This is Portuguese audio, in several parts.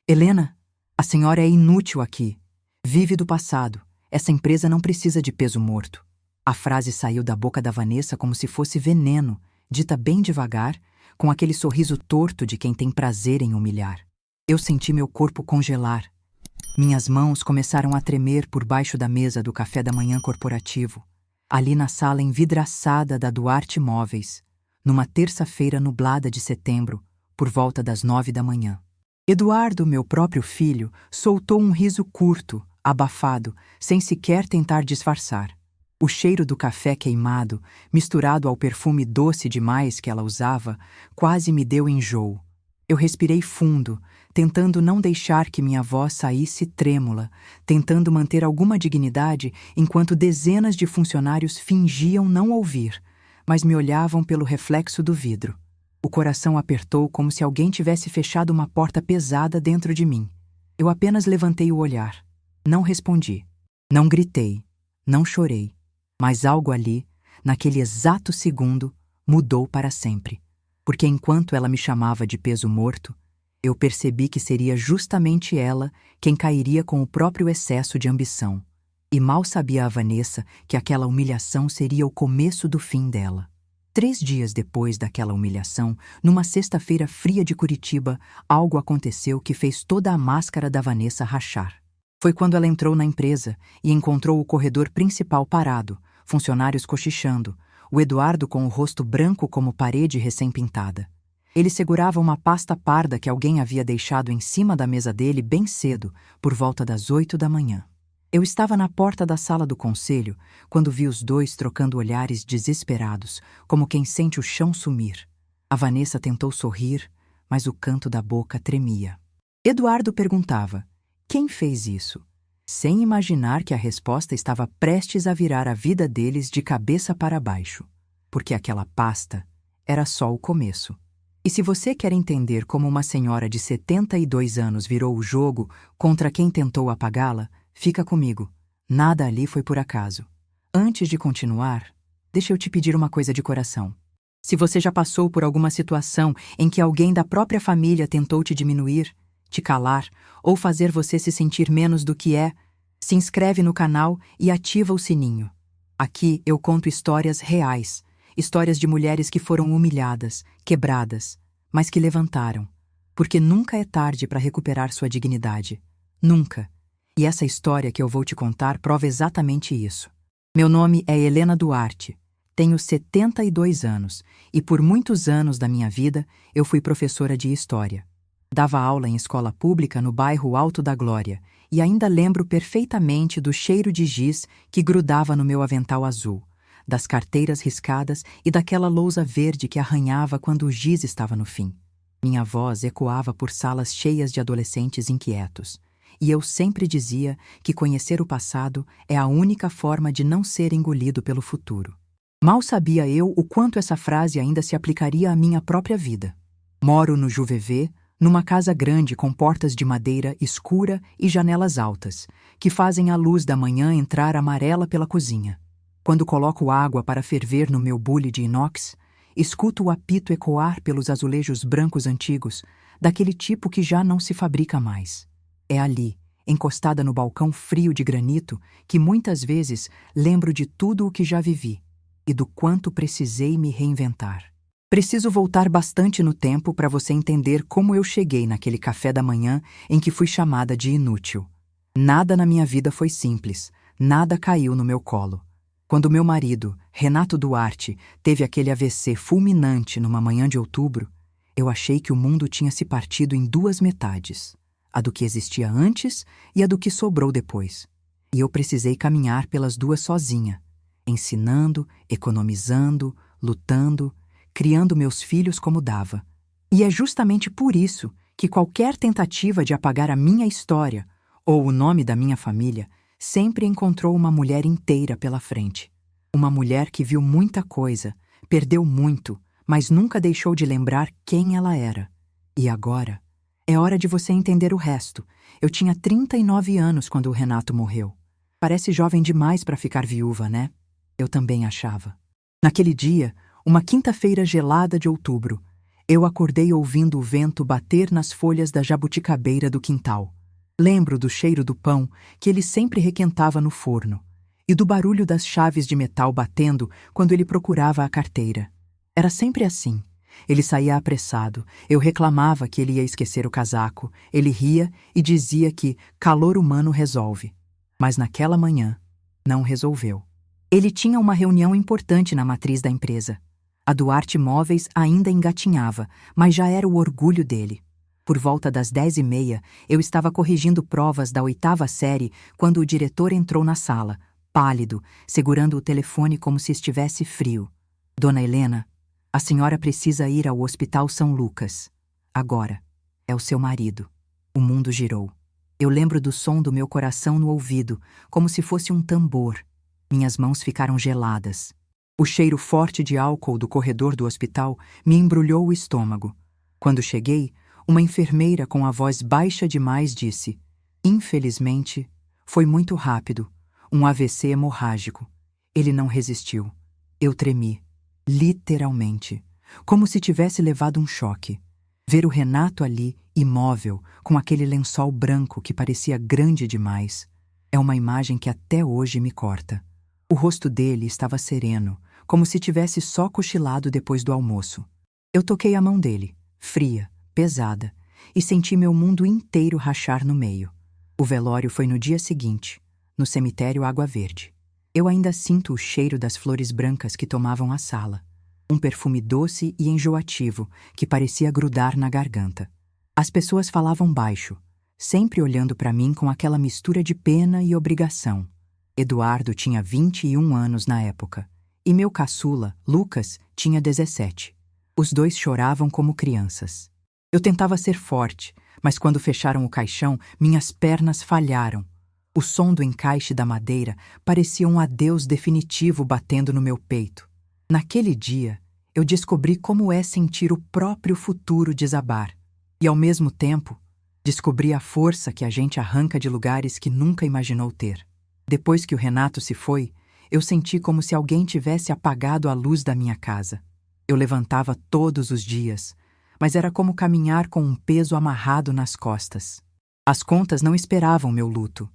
Helena, a senhora é inútil aqui. Vive do passado. Essa empresa não precisa de peso morto. A frase saiu da boca da Vanessa como se fosse veneno, dita bem devagar, com aquele sorriso torto de quem tem prazer em humilhar. Eu senti meu corpo congelar. Minhas mãos começaram a tremer por baixo da mesa do café da manhã corporativo, ali na sala envidraçada da Duarte Móveis, numa terça-feira nublada de setembro, por volta das 9 da manhã. Eduardo, meu próprio filho, soltou um riso curto, abafado, sem sequer tentar disfarçar. O cheiro do café queimado, misturado ao perfume doce demais que ela usava, quase me deu enjoo. Eu respirei fundo, tentando não deixar que minha voz saísse trêmula, tentando manter alguma dignidade enquanto dezenas de funcionários fingiam não ouvir, mas me olhavam pelo reflexo do vidro. O coração apertou como se alguém tivesse fechado uma porta pesada dentro de mim. Eu apenas levantei o olhar. Não respondi. Não gritei. Não chorei. Mas algo ali, naquele exato segundo, mudou para sempre. Porque enquanto ela me chamava de peso morto, eu percebi que seria justamente ela quem cairia com o próprio excesso de ambição. E mal sabia a Vanessa que aquela humilhação seria o começo do fim dela. 3 dias depois daquela humilhação, numa sexta-feira fria de Curitiba, algo aconteceu que fez toda a máscara da Vanessa rachar. Foi quando ela entrou na empresa e encontrou o corredor principal parado, funcionários cochichando, o Eduardo com o rosto branco como parede recém-pintada. Ele segurava uma pasta parda que alguém havia deixado em cima da mesa dele bem cedo, por volta das 8 da manhã. Eu estava na porta da sala do conselho quando vi os dois trocando olhares desesperados, como quem sente o chão sumir. A Vanessa tentou sorrir, mas o canto da boca tremia. Eduardo perguntava: quem fez isso? Sem imaginar que a resposta estava prestes a virar a vida deles de cabeça para baixo. Porque aquela pasta era só o começo. E se você quer entender como uma senhora de 72 anos virou o jogo contra quem tentou apagá-la, fica comigo. Nada ali foi por acaso. Antes de continuar, deixa eu te pedir uma coisa de coração. Se você já passou por alguma situação em que alguém da própria família tentou te diminuir, te calar ou fazer você se sentir menos do que é, se inscreve no canal e ativa o sininho. Aqui eu conto histórias reais, histórias de mulheres que foram humilhadas, quebradas, mas que levantaram. Porque nunca é tarde para recuperar sua dignidade. Nunca. E essa história que eu vou te contar prova exatamente isso. Meu nome é Helena Duarte. Tenho 72 anos e por muitos anos da minha vida eu fui professora de história. Dava aula em escola pública no bairro Alto da Glória e ainda lembro perfeitamente do cheiro de giz que grudava no meu avental azul, das carteiras riscadas e daquela lousa verde que arranhava quando o giz estava no fim. Minha voz ecoava por salas cheias de adolescentes inquietos. E eu sempre dizia que conhecer o passado é a única forma de não ser engolido pelo futuro. Mal sabia eu o quanto essa frase ainda se aplicaria à minha própria vida. Moro no Juvevê, numa casa grande com portas de madeira escura e janelas altas, que fazem a luz da manhã entrar amarela pela cozinha. Quando coloco água para ferver no meu bule de inox, escuto o apito ecoar pelos azulejos brancos antigos, daquele tipo que já não se fabrica mais. É ali, encostada no balcão frio de granito, que muitas vezes lembro de tudo o que já vivi e do quanto precisei me reinventar. Preciso voltar bastante no tempo para você entender como eu cheguei naquele café da manhã em que fui chamada de inútil. Nada na minha vida foi simples, nada caiu no meu colo. Quando meu marido, Renato Duarte, teve aquele AVC fulminante numa manhã de outubro, eu achei que o mundo tinha se partido em 2 metades. A do que existia antes e a do que sobrou depois. E eu precisei caminhar pelas 2 sozinha, ensinando, economizando, lutando, criando meus filhos como dava. E é justamente por isso que qualquer tentativa de apagar a minha história ou o nome da minha família sempre encontrou uma mulher inteira pela frente. Uma mulher que viu muita coisa, perdeu muito, mas nunca deixou de lembrar quem ela era. E agora, é hora de você entender o resto. Eu tinha 39 anos quando o Renato morreu. Parece jovem demais para ficar viúva, né? Eu também achava. Naquele dia, uma quinta-feira gelada de outubro, Eu acordei ouvindo o vento bater nas folhas da jabuticabeira do quintal. Lembro do cheiro do pão que ele sempre requentava no forno e do barulho das chaves de metal batendo quando ele procurava a carteira. Era sempre assim. Ele saía apressado, eu reclamava que ele ia esquecer o casaco, ele ria e dizia que calor humano resolve. Mas naquela manhã, não resolveu. Ele tinha uma reunião importante na matriz da empresa. A Duarte Móveis ainda engatinhava, mas já era o orgulho dele. Por volta das 10h30, eu estava corrigindo provas da 8ª série quando o diretor entrou na sala, pálido, segurando o telefone como se estivesse frio. Dona Helena, a senhora precisa ir ao Hospital São Lucas. Agora. É o seu marido. O mundo girou. Eu lembro do som do meu coração no ouvido, como se fosse um tambor. Minhas mãos ficaram geladas. O cheiro forte de álcool do corredor do hospital me embrulhou o estômago. Quando cheguei, uma enfermeira com a voz baixa demais disse: "Infelizmente, foi muito rápido. Um AVC hemorrágico. Ele não resistiu." Eu tremi. Literalmente, como se tivesse levado um choque. Ver o Renato ali, imóvel, com aquele lençol branco que parecia grande demais, é uma imagem que até hoje me corta. O rosto dele estava sereno, como se tivesse só cochilado depois do almoço. Eu toquei a mão dele, fria, pesada, e senti meu mundo inteiro rachar no meio. O velório foi no dia seguinte, no cemitério Água Verde. Eu ainda sinto o cheiro das flores brancas que tomavam a sala. Um perfume doce e enjoativo que parecia grudar na garganta. As pessoas falavam baixo, sempre olhando para mim com aquela mistura de pena e obrigação. Eduardo tinha 21 anos na época, e meu caçula, Lucas, tinha 17. Os dois choravam como crianças. Eu tentava ser forte, mas quando fecharam o caixão, minhas pernas falharam. O som do encaixe da madeira parecia um adeus definitivo batendo no meu peito. Naquele dia, eu descobri como é sentir o próprio futuro desabar. E, ao mesmo tempo, descobri a força que a gente arranca de lugares que nunca imaginou ter. Depois que o Renato se foi, eu senti como se alguém tivesse apagado a luz da minha casa. Eu levantava todos os dias, mas era como caminhar com um peso amarrado nas costas. As contas não esperavam meu luto.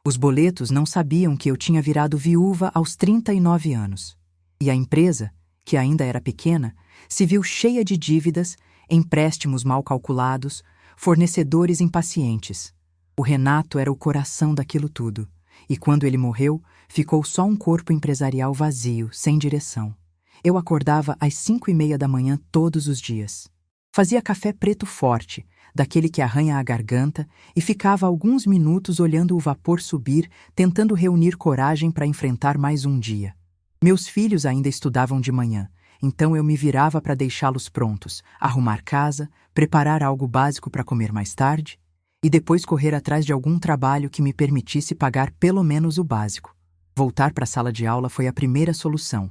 Os boletos não sabiam que eu tinha virado viúva aos 39 anos. E a empresa, que ainda era pequena, se viu cheia de dívidas, empréstimos mal calculados, fornecedores impacientes. O Renato era o coração daquilo tudo. E quando ele morreu, ficou só um corpo empresarial vazio, sem direção. Eu acordava às 5h30 da manhã todos os dias. Fazia café preto forte, daquele que arranha a garganta, e ficava alguns minutos olhando o vapor subir, tentando reunir coragem para enfrentar mais um dia. Meus filhos ainda estudavam de manhã, então eu me virava para deixá-los prontos, arrumar casa, preparar algo básico para comer mais tarde, e depois correr atrás de algum trabalho que me permitisse pagar pelo menos o básico. Voltar para a sala de aula foi a primeira solução.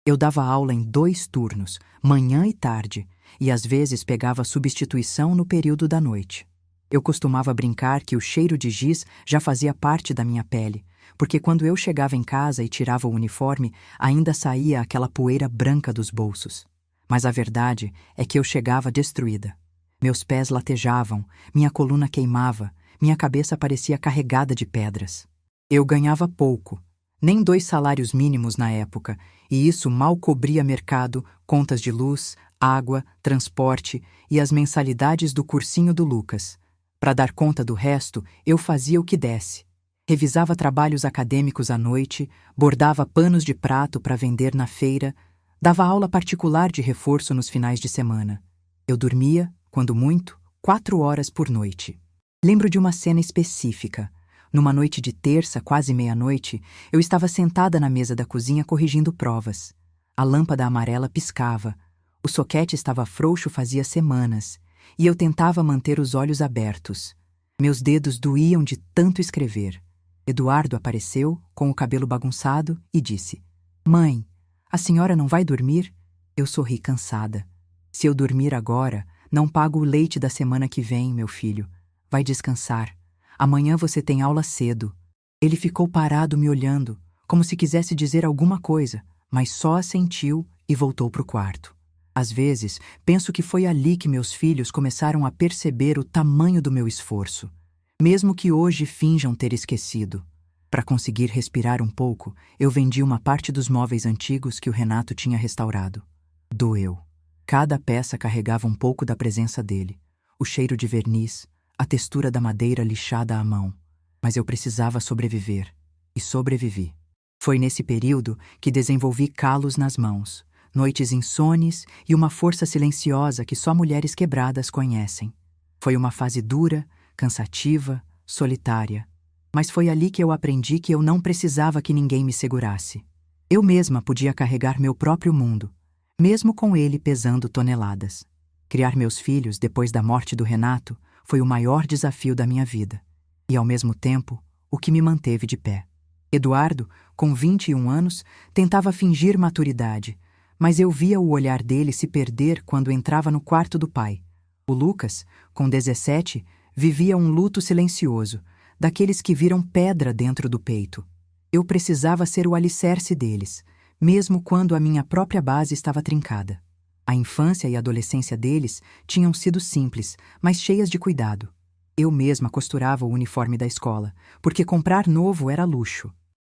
Eu dava aula em 2 turnos, manhã e tarde, e às vezes pegava substituição no período da noite. Eu costumava brincar que o cheiro de giz já fazia parte da minha pele, porque quando eu chegava em casa e tirava o uniforme, ainda saía aquela poeira branca dos bolsos. Mas a verdade é que eu chegava destruída. Meus pés latejavam, minha coluna queimava, minha cabeça parecia carregada de pedras. Eu ganhava pouco, nem 2 salários mínimos na época, e isso mal cobria mercado, contas de luz, água, transporte e as mensalidades do cursinho do Lucas. Para dar conta do resto, eu fazia o que desse. Revisava trabalhos acadêmicos à noite, bordava panos de prato para vender na feira, dava aula particular de reforço nos finais de semana. Eu dormia, quando muito, 4 horas por noite. Lembro de uma cena específica. Numa noite de terça, quase meia-noite, eu estava sentada na mesa da cozinha corrigindo provas. A lâmpada amarela piscava. O soquete estava frouxo fazia semanas, e eu tentava manter os olhos abertos. Meus dedos doíam de tanto escrever. Eduardo apareceu, com o cabelo bagunçado, e disse: "Mãe, a senhora não vai dormir?" Eu sorri cansada. "Se eu dormir agora, não pago o leite da semana que vem, meu filho. Vai descansar. Amanhã você tem aula cedo." Ele ficou parado me olhando, como se quisesse dizer alguma coisa, mas só assentiu e voltou para o quarto. Às vezes, penso que foi ali que meus filhos começaram a perceber o tamanho do meu esforço, mesmo que hoje finjam ter esquecido. Para conseguir respirar um pouco, eu vendi uma parte dos móveis antigos que o Renato tinha restaurado. Doeu. Cada peça carregava um pouco da presença dele, o cheiro de verniz, a textura da madeira lixada à mão. Mas eu precisava sobreviver, e sobrevivi. Foi nesse período que desenvolvi calos nas mãos, noites insones e uma força silenciosa que só mulheres quebradas conhecem. Foi uma fase dura, cansativa, solitária. Mas foi ali que eu aprendi que eu não precisava que ninguém me segurasse. Eu mesma podia carregar meu próprio mundo, mesmo com ele pesando toneladas. Criar meus filhos depois da morte do Renato foi o maior desafio da minha vida. E, ao mesmo tempo, o que me manteve de pé. Eduardo, com 21 anos, tentava fingir maturidade, mas eu via o olhar dele se perder quando entrava no quarto do pai. O Lucas, com 17, vivia um luto silencioso, daqueles que viram pedra dentro do peito. Eu precisava ser o alicerce deles, mesmo quando a minha própria base estava trincada. A infância e a adolescência deles tinham sido simples, mas cheias de cuidado. Eu mesma costurava o uniforme da escola, porque comprar novo era luxo.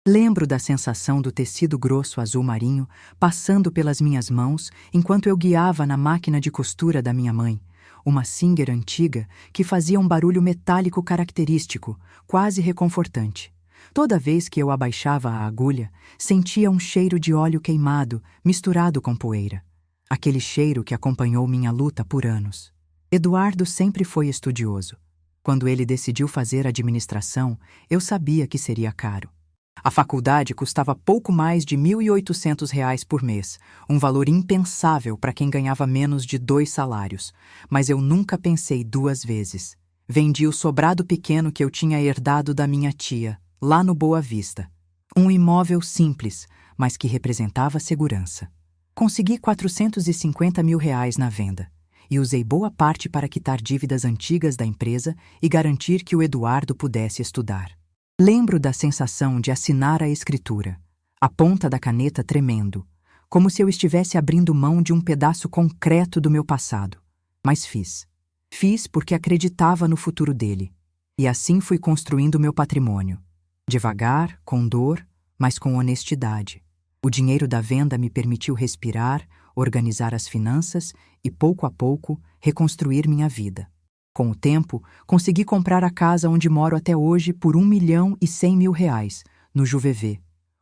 Lembro da sensação do tecido grosso azul marinho passando pelas minhas mãos enquanto eu guiava na máquina de costura da minha mãe, uma Singer antiga que fazia um barulho metálico característico, quase reconfortante. Toda vez que eu abaixava a agulha, sentia um cheiro de óleo queimado misturado com poeira. Aquele cheiro que acompanhou minha luta por anos. Eduardo sempre foi estudioso. Quando ele decidiu fazer administração, eu sabia que seria caro. A faculdade custava pouco mais de R$ 1.800 por mês, um valor impensável para quem ganhava menos de 2 salários, mas eu nunca pensei 2 vezes. Vendi o sobrado pequeno que eu tinha herdado da minha tia, lá no Boa Vista. Um imóvel simples, mas que representava segurança. Consegui R$ 450 mil na venda. E usei boa parte para quitar dívidas antigas da empresa e garantir que o Eduardo pudesse estudar. Lembro da sensação de assinar a escritura, a ponta da caneta tremendo, como se eu estivesse abrindo mão de um pedaço concreto do meu passado. Mas fiz. Fiz porque acreditava no futuro dele. E assim fui construindo meu patrimônio. Devagar, com dor, mas com honestidade. O dinheiro da venda me permitiu respirar, organizar as finanças e, pouco a pouco, reconstruir minha vida. Com o tempo, consegui comprar a casa onde moro até hoje por R$ 1.100.000, no Juvevê,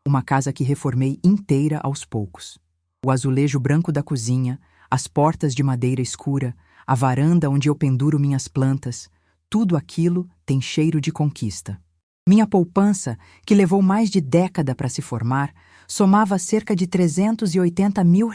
uma casa que reformei inteira aos poucos. O azulejo branco da cozinha, as portas de madeira escura, a varanda onde eu penduro minhas plantas, tudo aquilo tem cheiro de conquista. Minha poupança, que levou mais de década para se formar, somava cerca de R$ 380 mil,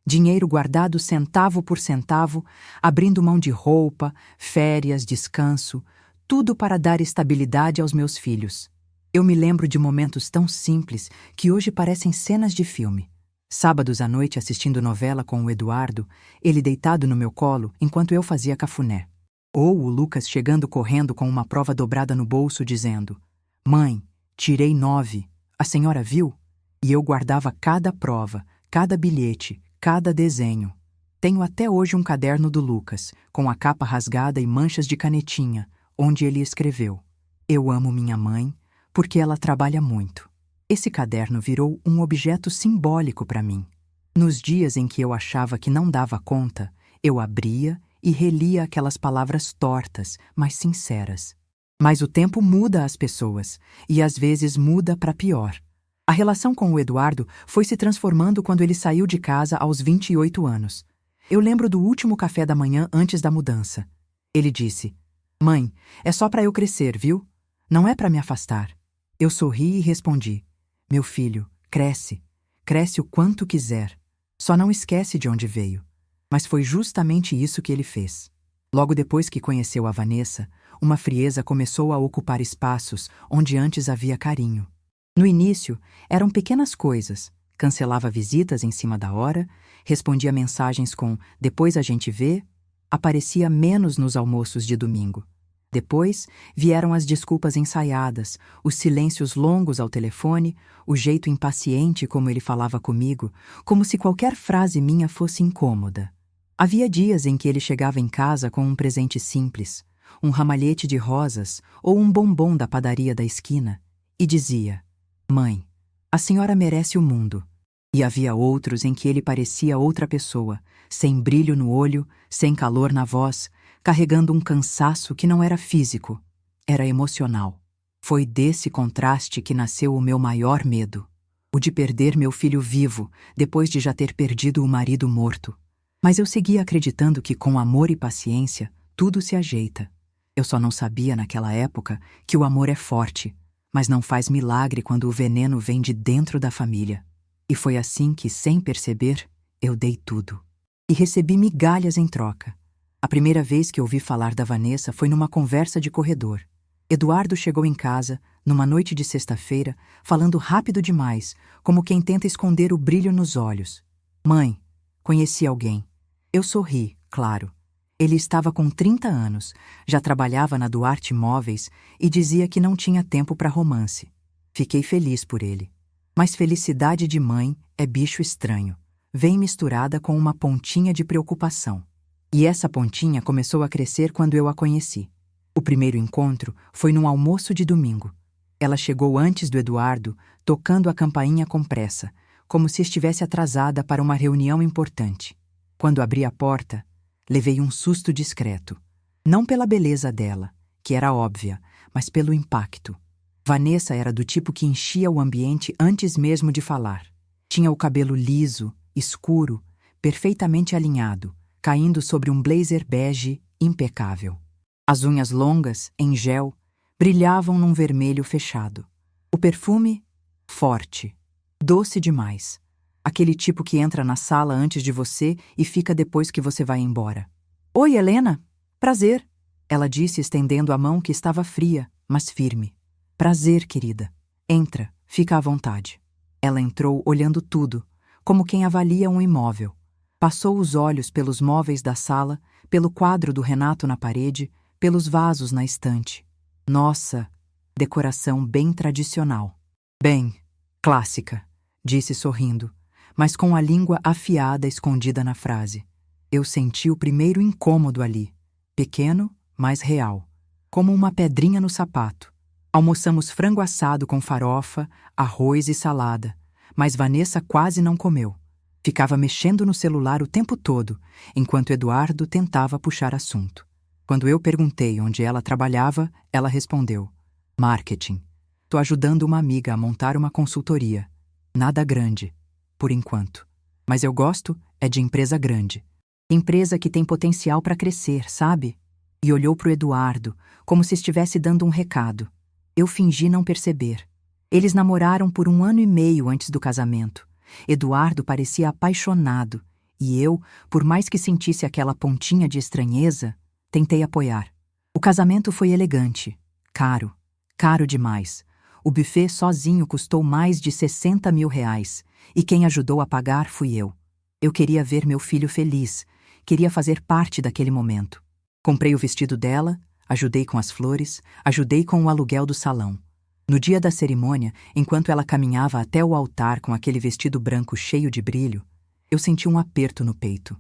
dinheiro guardado centavo por centavo, abrindo mão de roupa, férias, descanso, tudo para dar estabilidade aos meus filhos. Eu me lembro de momentos tão simples que hoje parecem cenas de filme. Sábados à noite assistindo novela com o Eduardo, ele deitado no meu colo enquanto eu fazia cafuné. Ou o Lucas chegando correndo com uma prova dobrada no bolso dizendo: "Mãe, tirei 9, a senhora viu?" E eu guardava cada prova, cada bilhete, cada desenho. Tenho até hoje um caderno do Lucas, com a capa rasgada e manchas de canetinha, onde ele escreveu: "Eu amo minha mãe, porque ela trabalha muito." Esse caderno virou um objeto simbólico para mim. Nos dias em que eu achava que não dava conta, eu abria e relia aquelas palavras tortas, mas sinceras. Mas o tempo muda as pessoas, e às vezes muda para pior. A relação com o Eduardo foi se transformando quando ele saiu de casa aos 28 anos. Eu lembro do último café da manhã antes da mudança. Ele disse: "Mãe, é só para eu crescer, viu? Não é para me afastar." Eu sorri e respondi: "Meu filho, cresce. Cresce o quanto quiser. Só não esquece de onde veio." Mas foi justamente isso que ele fez. Logo depois que conheceu a Vanessa, uma frieza começou a ocupar espaços onde antes havia carinho. No início, eram pequenas coisas. Cancelava visitas em cima da hora, respondia mensagens com "depois a gente vê", aparecia menos nos almoços de domingo. Depois vieram as desculpas ensaiadas, os silêncios longos ao telefone, o jeito impaciente como ele falava comigo, como se qualquer frase minha fosse incômoda. Havia dias em que ele chegava em casa com um presente simples, um ramalhete de rosas ou um bombom da padaria da esquina, e dizia: "Mãe, a senhora merece o mundo." E havia outros em que ele parecia outra pessoa, sem brilho no olho, sem calor na voz, carregando um cansaço que não era físico, era emocional. Foi desse contraste que nasceu o meu maior medo, o de perder meu filho vivo, depois de já ter perdido o marido morto. Mas eu seguia acreditando que com amor e paciência, tudo se ajeita. Eu só não sabia naquela época que o amor é forte, mas não faz milagre quando o veneno vem de dentro da família. E foi assim que, sem perceber, eu dei tudo. E recebi migalhas em troca. A primeira vez que ouvi falar da Vanessa foi numa conversa de corredor. Eduardo chegou em casa, numa noite de sexta-feira, falando rápido demais, como quem tenta esconder o brilho nos olhos. "Mãe, conheci alguém." Eu sorri, claro. Ele estava com 30 anos, já trabalhava na Duarte Móveis e dizia que não tinha tempo para romance. Fiquei feliz por ele. Mas felicidade de mãe é bicho estranho. Vem misturada com uma pontinha de preocupação. E essa pontinha começou a crescer quando eu a conheci. O primeiro encontro foi num almoço de domingo. Ela chegou antes do Eduardo, tocando a campainha com pressa, como se estivesse atrasada para uma reunião importante. Quando abri a porta, levei um susto discreto. Não pela beleza dela, que era óbvia, mas pelo impacto. Vanessa era do tipo que enchia o ambiente antes mesmo de falar. Tinha o cabelo liso, escuro, perfeitamente alinhado, caindo sobre um blazer bege impecável. As unhas longas, em gel, brilhavam num vermelho fechado. O perfume, forte, doce demais. Aquele tipo que entra na sala antes de você e fica depois que você vai embora. "Oi, Helena. Prazer." Ela disse, estendendo a mão que estava fria, mas firme. "Prazer, querida. Entra, fica à vontade." Ela entrou olhando tudo, como quem avalia um imóvel. Passou os olhos pelos móveis da sala, pelo quadro do Renato na parede, pelos vasos na estante. Nossa, decoração bem tradicional. "Bem, clássica", disse sorrindo, mas com a língua afiada escondida na frase. Eu senti o primeiro incômodo ali, pequeno, mas real, como uma pedrinha no sapato. Almoçamos frango assado com farofa, arroz e salada, mas Vanessa quase não comeu. Ficava mexendo no celular o tempo todo, enquanto Eduardo tentava puxar assunto. Quando eu perguntei onde ela trabalhava, ela respondeu: "Marketing. Tô ajudando uma amiga a montar uma consultoria. Nada grande, por enquanto. Mas eu gosto é de empresa grande. Empresa que tem potencial para crescer, sabe?" E olhou pro Eduardo, como se estivesse dando um recado. Eu fingi não perceber. Eles namoraram por 1 ano e meio antes do casamento. Eduardo parecia apaixonado, e eu, por mais que sentisse aquela pontinha de estranheza, tentei apoiar. O casamento foi elegante, caro demais. O buffet sozinho custou mais de R$60 mil, e quem ajudou a pagar fui eu. Eu queria ver meu filho feliz, queria fazer parte daquele momento. Comprei o vestido dela, ajudei com as flores, ajudei com o aluguel do salão. No dia da cerimônia, enquanto ela caminhava até o altar com aquele vestido branco cheio de brilho, eu senti um aperto no peito.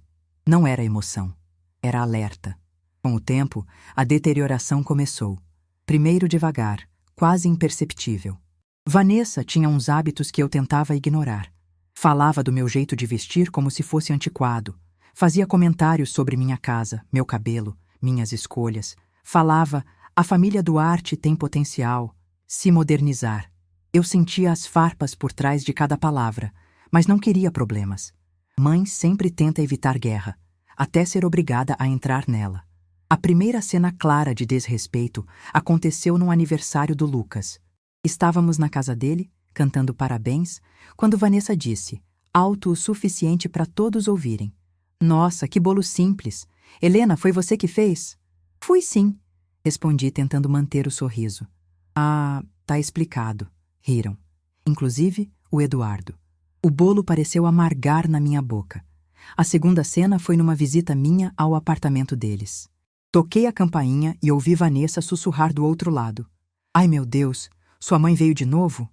Não era emoção, era alerta. Com o tempo, a deterioração começou. Primeiro devagar, quase imperceptível. Vanessa tinha uns hábitos que eu tentava ignorar. Falava do meu jeito de vestir como se fosse antiquado. Fazia comentários sobre minha casa, meu cabelo, minhas escolhas. Falava: "A família Duarte tem potencial. Se modernizar." Eu sentia as farpas por trás de cada palavra, mas não queria problemas. Mãe sempre tenta evitar guerra, até ser obrigada a entrar nela. A primeira cena clara de desrespeito aconteceu no aniversário do Lucas. Estávamos na casa dele, cantando parabéns, quando Vanessa disse, alto o suficiente para todos ouvirem: "Nossa, que bolo simples! Helena, foi você que fez?" "Fui sim", respondi tentando manter o sorriso. "Ah, tá explicado." Riram. Inclusive, o Eduardo. O bolo pareceu amargar na minha boca. A segunda cena foi numa visita minha ao apartamento deles. Toquei a campainha e ouvi Vanessa sussurrar do outro lado. Ai, meu Deus, sua mãe veio de novo?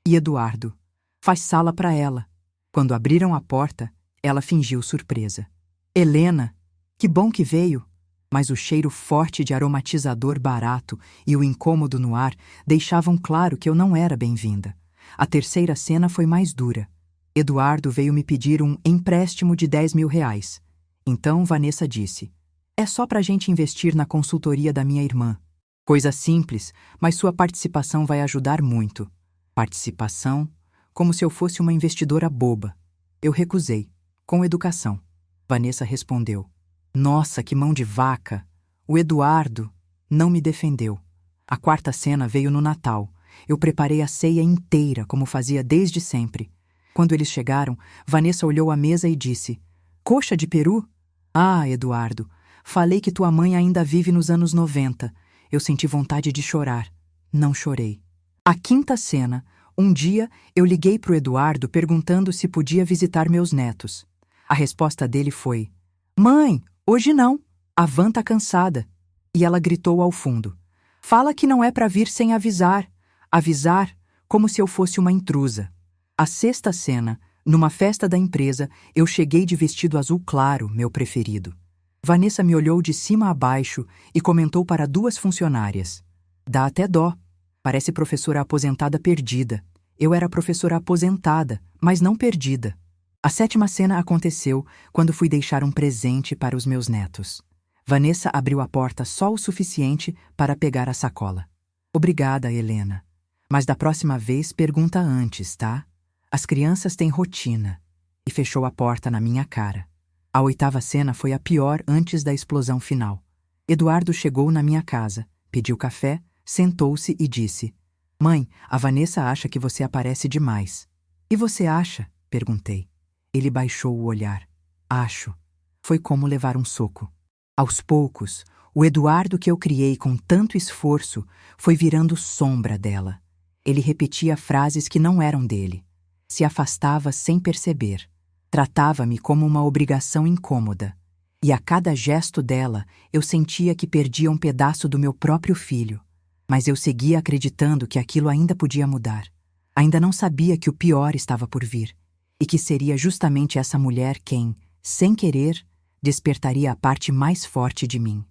E Eduardo? Faz sala para ela. Quando abriram a porta, ela fingiu surpresa. Helena, que bom que veio. Mas o cheiro forte de aromatizador barato e o incômodo no ar deixavam claro que eu não era bem-vinda. A terceira cena foi mais dura. Eduardo veio me pedir um empréstimo de R$ 10.000. Então Vanessa disse: é só pra gente investir na consultoria da minha irmã. Coisa simples, mas sua participação vai ajudar muito. Participação? Como se eu fosse uma investidora boba. Eu recusei, com educação. Vanessa respondeu: nossa, que mão de vaca! O Eduardo não me defendeu. A quarta cena veio no Natal. Eu preparei a ceia inteira, como fazia desde sempre. Quando eles chegaram, Vanessa olhou a mesa e disse: coxa de peru? Ah, Eduardo, falei que tua mãe ainda vive nos anos 90. Eu senti vontade de chorar. Não chorei. A quinta cena, um dia eu liguei pro Eduardo perguntando se podia visitar meus netos. A resposta dele foi: mãe, hoje não. A van tá cansada. E ela gritou ao fundo: fala que não é pra vir sem avisar. Avisar como se eu fosse uma intrusa. A sexta cena, numa festa da empresa, eu cheguei de vestido azul claro, meu preferido. Vanessa me olhou de cima a baixo e comentou para duas funcionárias: dá até dó. Parece professora aposentada perdida. Eu era professora aposentada, mas não perdida. A sétima cena aconteceu quando fui deixar um presente para os meus netos. Vanessa abriu a porta só o suficiente para pegar a sacola. Obrigada, Helena. Mas da próxima vez pergunta antes, tá? As crianças têm rotina. E fechou a porta na minha cara. A oitava cena foi a pior antes da explosão final. Eduardo chegou na minha casa, pediu café, sentou-se e disse: mãe, a Vanessa acha que você aparece demais. E você acha? Perguntei. Ele baixou o olhar. Acho. Foi como levar um soco. Aos poucos, o Eduardo que eu criei com tanto esforço foi virando sombra dela. Ele repetia frases que não eram dele. Se afastava sem perceber. Tratava-me como uma obrigação incômoda. E a cada gesto dela, eu sentia que perdia um pedaço do meu próprio filho. Mas eu seguia acreditando que aquilo ainda podia mudar. Ainda não sabia que o pior estava por vir. E que seria justamente essa mulher quem, sem querer, despertaria a parte mais forte de mim.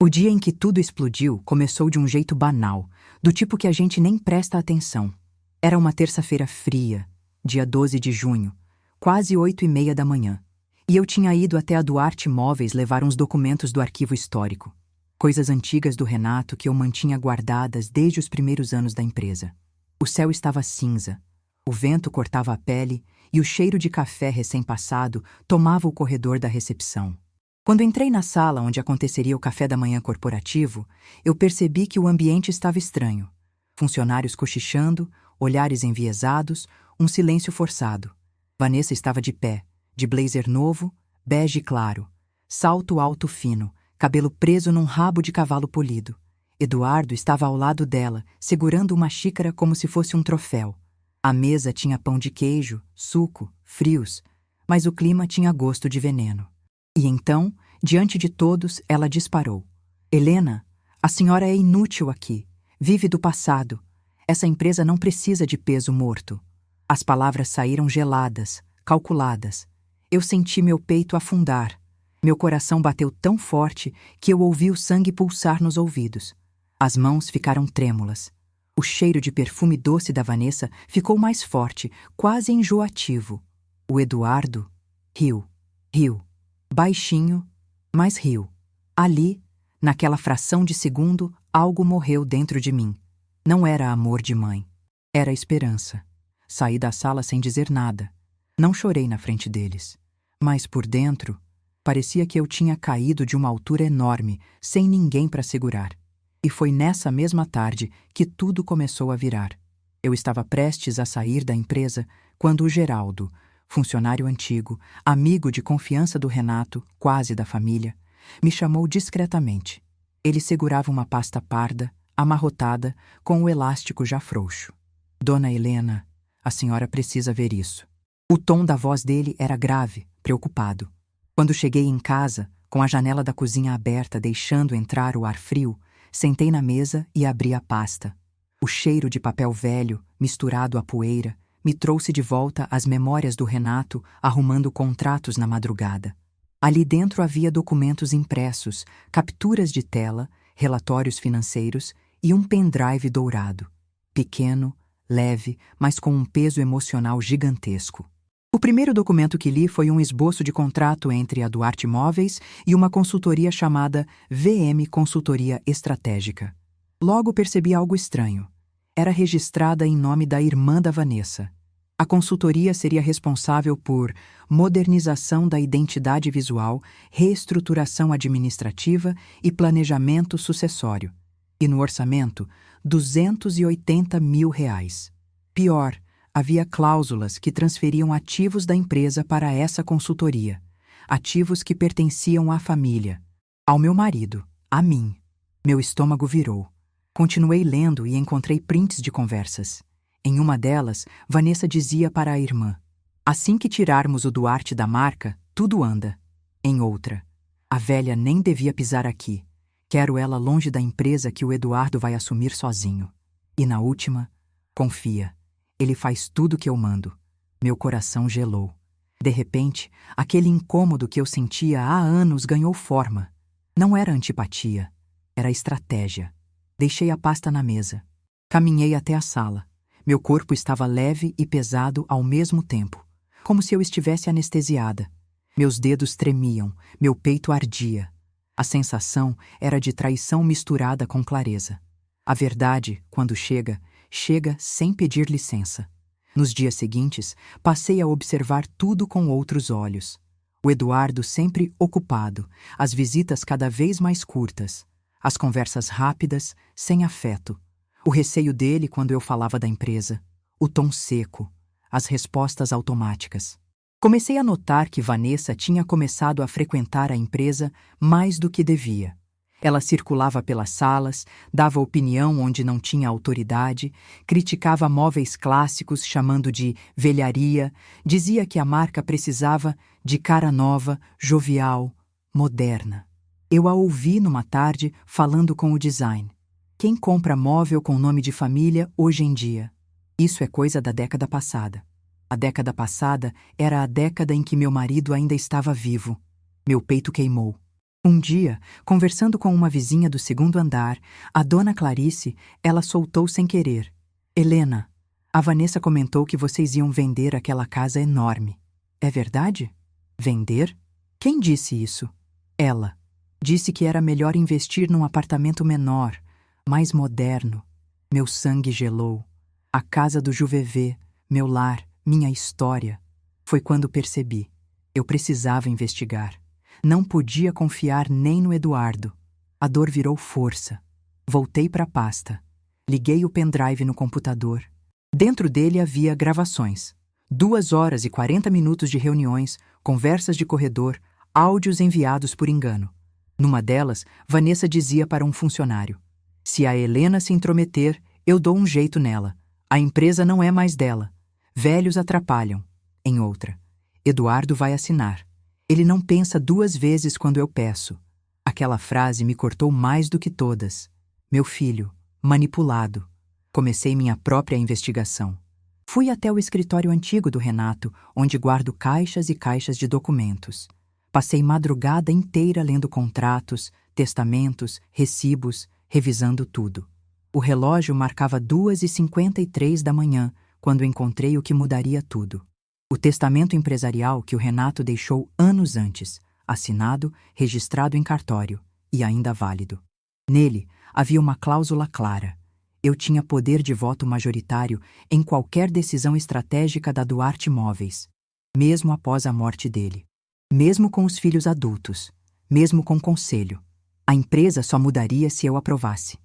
O dia em que tudo explodiu começou de um jeito banal, do tipo que a gente nem presta atenção. Era uma terça-feira fria, dia 12 de junho, quase 8h30 da manhã. E eu tinha ido até a Duarte Móveis levar uns documentos do arquivo histórico. Coisas antigas do Renato que eu mantinha guardadas desde os primeiros anos da empresa. O céu estava cinza, o vento cortava a pele e o cheiro de café recém-passado tomava o corredor da recepção. Quando entrei na sala onde aconteceria o café da manhã corporativo, eu percebi que o ambiente estava estranho. Funcionários cochichando, olhares enviesados, um silêncio forçado. Vanessa estava de pé, de blazer novo, bege claro, salto alto fino, cabelo preso num rabo de cavalo polido. Eduardo estava ao lado dela, segurando uma xícara como se fosse um troféu. A mesa tinha pão de queijo, suco, frios, mas o clima tinha gosto de veneno. E então, diante de todos, ela disparou. Helena, a senhora é inútil aqui. Vive do passado. Essa empresa não precisa de peso morto. As palavras saíram geladas, calculadas. Eu senti meu peito afundar. Meu coração bateu tão forte que eu ouvi o sangue pulsar nos ouvidos. As mãos ficaram trêmulas. O cheiro de perfume doce da Vanessa ficou mais forte, quase enjoativo. O Eduardo riu, riu. Baixinho, mas riu. Ali, naquela fração de segundo, algo morreu dentro de mim. Não era amor de mãe. Era esperança. Saí da sala sem dizer nada. Não chorei na frente deles. Mas por dentro, parecia que eu tinha caído de uma altura enorme, sem ninguém para segurar. E foi nessa mesma tarde que tudo começou a virar. Eu estava prestes a sair da empresa quando o Geraldo, funcionário antigo, amigo de confiança do Renato, quase da família, me chamou discretamente. Ele segurava uma pasta parda, amarrotada, com o elástico já frouxo. Dona Helena, a senhora precisa ver isso. O tom da voz dele era grave, preocupado. Quando cheguei em casa, Com a janela da cozinha aberta deixando entrar o ar frio, sentei na mesa e abri a pasta. O cheiro de papel velho, misturado à poeira, me trouxe de volta as memórias do Renato arrumando contratos na madrugada. Ali dentro havia documentos impressos, capturas de tela, relatórios financeiros e um pendrive dourado. Pequeno, leve, mas com um peso emocional gigantesco. O primeiro documento que li foi um esboço de contrato entre a Duarte Móveis e uma consultoria chamada VM Consultoria Estratégica. Logo percebi algo estranho. Era registrada em nome da irmã da Vanessa. A consultoria seria responsável por modernização da identidade visual, reestruturação administrativa e planejamento sucessório. E no orçamento, R$ 280 mil. Pior, havia cláusulas que transferiam ativos da empresa para essa consultoria, ativos que pertenciam à família, ao meu marido, a mim. Meu estômago virou. Continuei lendo e encontrei prints de conversas. Em uma delas, Vanessa dizia para a irmã: assim que tirarmos o Duarte da marca, tudo anda. Em outra: a velha nem devia pisar aqui. Quero ela longe da empresa que o Eduardo vai assumir sozinho. E na última: confia. Ele faz tudo que eu mando. Meu coração gelou. De repente, aquele incômodo que eu sentia há anos ganhou forma. Não era antipatia, era estratégia. Deixei a pasta na mesa. Caminhei até a sala. Meu corpo estava leve e pesado ao mesmo tempo, como se eu estivesse anestesiada. Meus dedos tremiam, meu peito ardia. A sensação era de traição misturada com clareza. A verdade, quando chega, chega sem pedir licença. Nos dias seguintes, passei a observar tudo com outros olhos. O Eduardo sempre ocupado, as visitas cada vez mais curtas, as conversas rápidas, sem afeto, o receio dele quando eu falava da empresa, o tom seco, as respostas automáticas. Comecei a notar que Vanessa tinha começado a frequentar a empresa mais do que devia. Ela circulava pelas salas, dava opinião onde não tinha autoridade, criticava móveis clássicos chamando de velharia, dizia que a marca precisava de cara nova, jovial, moderna. Eu a ouvi numa tarde falando com o design. Quem compra móvel com nome de família hoje em dia? Isso é coisa da década passada. A década passada era a década em que meu marido ainda estava vivo. Meu peito queimou. Um dia, conversando com uma vizinha do segundo andar, a dona Clarice, ela soltou sem querer: Helena, a Vanessa comentou que vocês iam vender aquela casa enorme. É verdade? Vender? Quem disse isso? Ela. Disse que era melhor investir num apartamento menor, mais moderno. Meu sangue gelou. A casa do Juvevê, meu lar, minha história. Foi quando percebi. Eu precisava investigar. Não podia confiar nem no Eduardo. A dor virou força. Voltei para a pasta. Liguei o pendrive no computador. Dentro dele havia gravações. 2 horas e 40 minutos de reuniões, conversas de corredor, áudios enviados por engano. Numa delas, Vanessa dizia para um funcionário: se a Helena se intrometer, eu dou um jeito nela. A empresa não é mais dela. Velhos atrapalham. Em outra: Eduardo vai assinar. Ele não pensa 2 vezes quando eu peço. Aquela frase me cortou mais do que todas. Meu filho, manipulado. Comecei minha própria investigação. Fui até o escritório antigo do Renato, onde guardo caixas e caixas de documentos. Passei madrugada inteira lendo contratos, testamentos, recibos, revisando tudo. O relógio marcava 2h53 da manhã, quando encontrei o que mudaria tudo. O testamento empresarial que o Renato deixou anos antes, assinado, registrado em cartório e ainda válido. Nele havia uma cláusula clara. Eu tinha poder de voto majoritário em qualquer decisão estratégica da Duarte Móveis, mesmo após a morte dele. Mesmo com os filhos adultos, mesmo com conselho. A empresa só mudaria se eu aprovasse.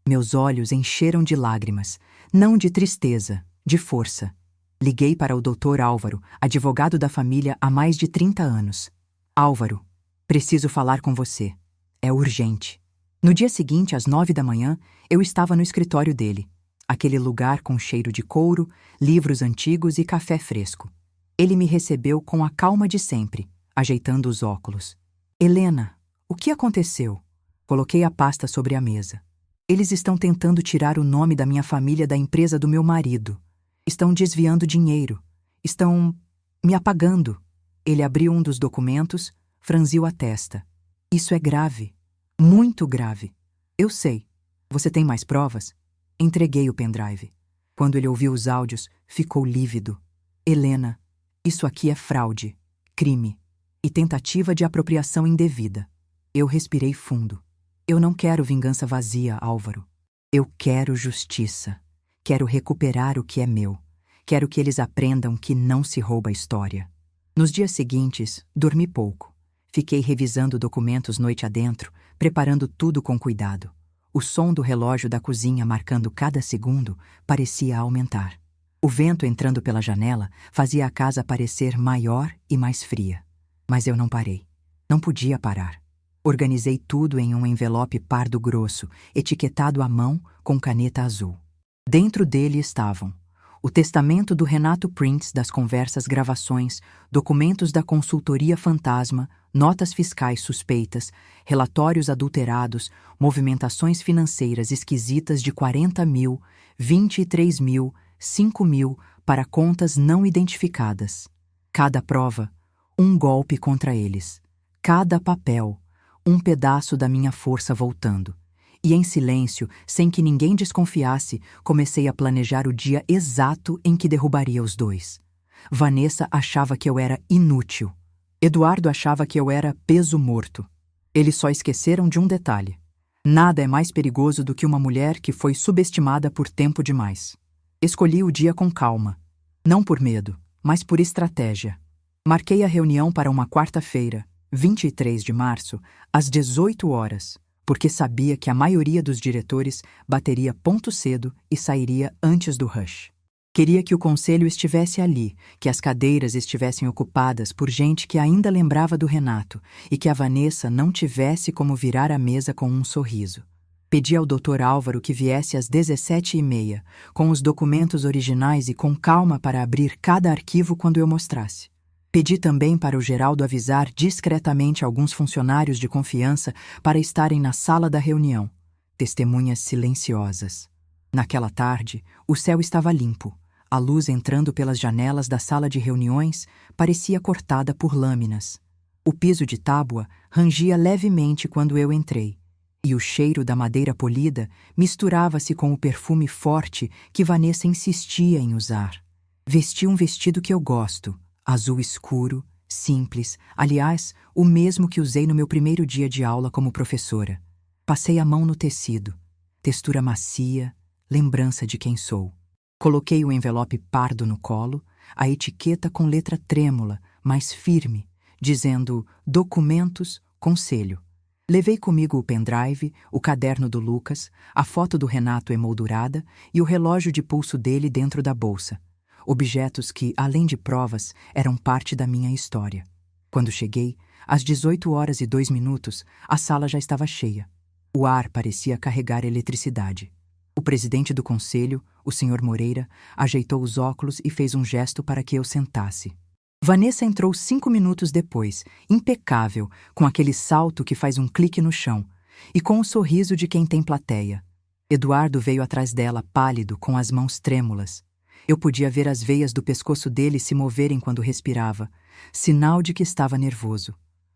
Meus olhos encheram de lágrimas, não de tristeza, de força. Liguei para o Dr. Álvaro, advogado da família há mais de 30 anos. Álvaro, preciso falar com você. É urgente. No dia seguinte, às 9 da manhã, eu estava no escritório dele. Aquele lugar com cheiro de couro, livros antigos e café fresco. Ele me recebeu com a calma de sempre, ajeitando os óculos. Helena, O que aconteceu? Coloquei a pasta sobre a mesa. Eles estão tentando tirar o nome da minha família da empresa do meu marido. Estão desviando dinheiro. Estão me apagando. Ele abriu um dos documentos, franziu a testa. Isso é grave. Muito grave. Eu sei. Você tem mais provas? Entreguei o pendrive. Quando ele ouviu os áudios, ficou lívido. Helena, isso aqui é fraude, crime e tentativa de apropriação indevida. Eu respirei fundo. Eu não quero vingança vazia, Álvaro. Eu quero justiça. Quero recuperar o que é meu. Quero que eles aprendam que não se rouba a história. Nos dias seguintes, dormi pouco. Fiquei revisando documentos noite adentro, preparando tudo com cuidado. O som do relógio da cozinha marcando cada segundo parecia aumentar. O vento entrando pela janela fazia a casa parecer maior e mais fria. Mas eu não parei. Não podia parar. Organizei tudo em um envelope pardo grosso, etiquetado à mão com caneta azul. Dentro dele estavam o testamento do Renato Prints das conversas gravações, documentos da consultoria fantasma, notas fiscais suspeitas, relatórios adulterados, movimentações financeiras esquisitas de 40 mil, 23 mil, 5 mil para contas não identificadas. Cada prova, um golpe contra eles. Cada papel, um pedaço da minha força voltando. E em silêncio, sem que ninguém desconfiasse, comecei a planejar o dia exato em que derrubaria os dois. Vanessa achava que eu era inútil. Eduardo achava que eu era peso morto. Eles só esqueceram de um detalhe. Nada é mais perigoso do que uma mulher que foi subestimada por tempo demais. Escolhi o dia com calma. Não por medo, mas por estratégia. Marquei a reunião para uma quarta-feira, 23 de março, às 18 horas, porque sabia que a maioria dos diretores bateria ponto cedo e sairia antes do rush. Queria que o conselho estivesse ali, que as cadeiras estivessem ocupadas por gente que ainda lembrava do Renato e que a Vanessa não tivesse como virar a mesa com um sorriso. Pedi ao Dr. Álvaro que viesse às 17h30, com os documentos originais e com calma para abrir cada arquivo quando eu mostrasse. Pedi também para o Geraldo avisar discretamente alguns funcionários de confiança para estarem na sala da reunião. Testemunhas silenciosas. Naquela tarde, o céu estava limpo. A luz entrando pelas janelas da sala de reuniões parecia cortada por lâminas. O piso de tábua rangia levemente quando eu entrei, e o cheiro da madeira polida misturava-se com o perfume forte que Vanessa insistia em usar. Vesti um vestido que eu gosto, azul escuro, simples, aliás, o mesmo que usei no meu primeiro dia de aula como professora. Passei a mão no tecido, textura macia, lembrança de quem sou. Coloquei o envelope pardo no colo, a etiqueta com letra trêmula, mas firme, dizendo documentos, conselho. Levei comigo o pendrive, o caderno do Lucas, a foto do Renato emoldurada e o relógio de pulso dele dentro da bolsa. Objetos que, além de provas, eram parte da minha história. Quando cheguei, às 18h02, a sala já estava cheia. O ar parecia carregar eletricidade. O presidente do conselho, o Sr. Moreira, ajeitou os óculos e fez um gesto para que eu sentasse. Vanessa entrou 5 minutos depois, impecável, com aquele salto que faz um clique no chão, e com o sorriso de quem tem plateia. Eduardo veio atrás dela, pálido, com as mãos trêmulas. Eu podia ver as veias do pescoço dele se moverem quando respirava, sinal de que estava nervoso.